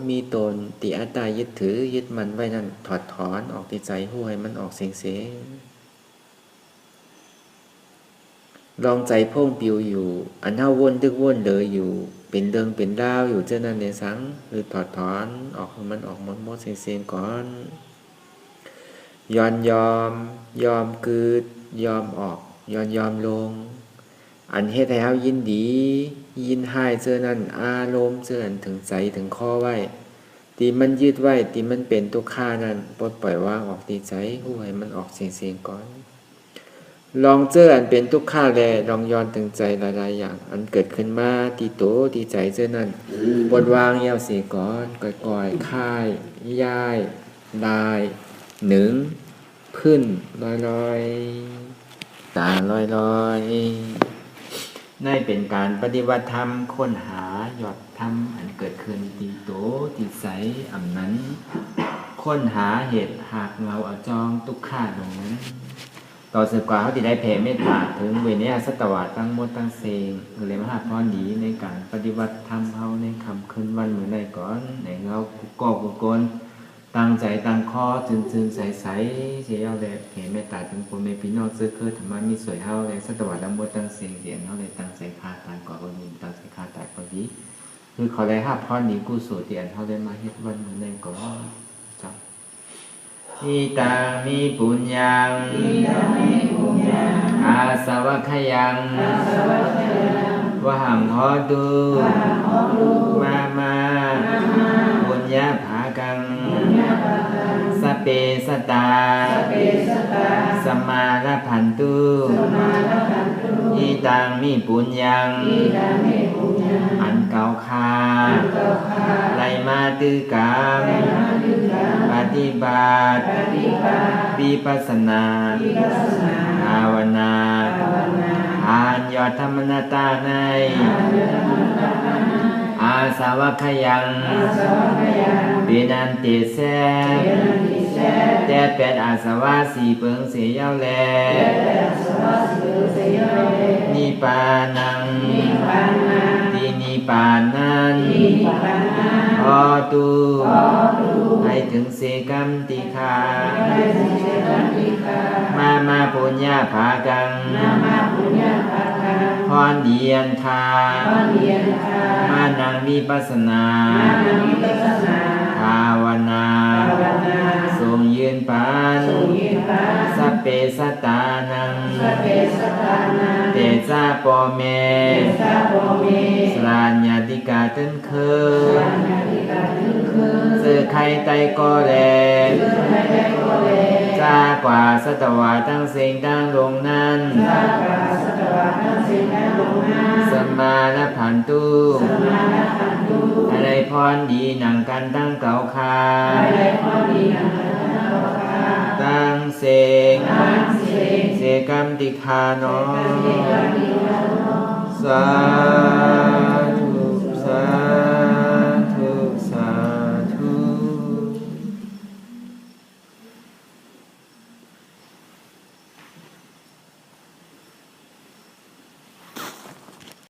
มีตนติอัตตายึดถือยึดมันไว้นั่นถอดถอนออกที่ใจหู้ให้มันออกเสียงลองใจพ่งปิวอยู่อันเท่าวนดึกวนเลยอยู่เป็นเดิงเป็นดาวอยู่เจ้านั้นในสังหรือถอดถอนออกมันออกหมดเสียงก่อนยอมกืดยอมออกยอมลงอันเฮ็ดให้เฮายินดียินหายเจ้านั้นอารมณ์เจ้านั้นถึงใจถึงข้อไว้ที่มันยึดไว้ที่มันเป็นทุกข์นั้นปลดปล่อยวางออกที่ใจหู้ให้มันออกเสียงก่อนลองเจออันเป็นทุกข์แลลองย้อนถึงใจหลายๆอย่างอันเกิดขึ้นมาที่โตที่ใจเจ้านั้นปลดวางเยาวเสียก่อนก่อยๆค่ายย้ายลายหนึ่งพื้นลอยตาลอยนั่นเป็นการปฏิบัติธรรมค้นหาหยอดธรรมอันเกิดขึ้นที่โตที่ใสอันนั้นค้นหาเหตุหากเราเอาจองทุกข์ตรงนั้นต่อสืบกว่าเขาที่ได้แผ่เมตตาถึงเวเนียสัตวะตั้งมดตั้งเซงเลยมหาพรดีในการปฏิบัติธรรมเขาในคำคืนวันเหมือนในก่อนในเงากุกลตั้งใจตั้งคอจึงใสเสียเอาเลยแผ่เมตตาถึงคนในพี่น้องซื้อคือธรรมะมีสวยเฮาเลยสัตวะตั้งมดตั้งเซงเสียงเขาเลยตั้งใจฆ่าตายก่อนคนอื่นตั้งใจฆ่าตายคนดีคือเขาได้ห้าพรดีกู้สู่เตียนเขาได้มาเฮ็ดวันเหมือนในก่อนอิตังมิปุญญังอาสวัคยังวะหังโหตุมาปุญญาภากังสเปสตาสมาลพันตุอิตังมิปุญญังอันเก่าคาไลมาตือกรรมปฏิบัติวิปัสสนาภาวนาอ่านยอดธรรมนาตาในอาสาวกขยังเปนันติเสแต่เป็นอาสวะสีเปิงเสียเย้าแลนิปานังที่นิปานนั้นพอตูให้ถึงเสกัมติคามาปุญญาภากังพรเดียนทามานังวิปัสสนาภาวนาทรงยืนปานสัพเพสัตตานังเตสะปอเมสลาญญาติกาตึนเคเสือไข่ไตโกแลจ้ากว่าสัตวะตั้งเสียงตั้งลงนั้นสมาลพันตุอะไรพรดีหนังกันตั้งเก่าคาตั้งเสงเสกัมติคาโนสา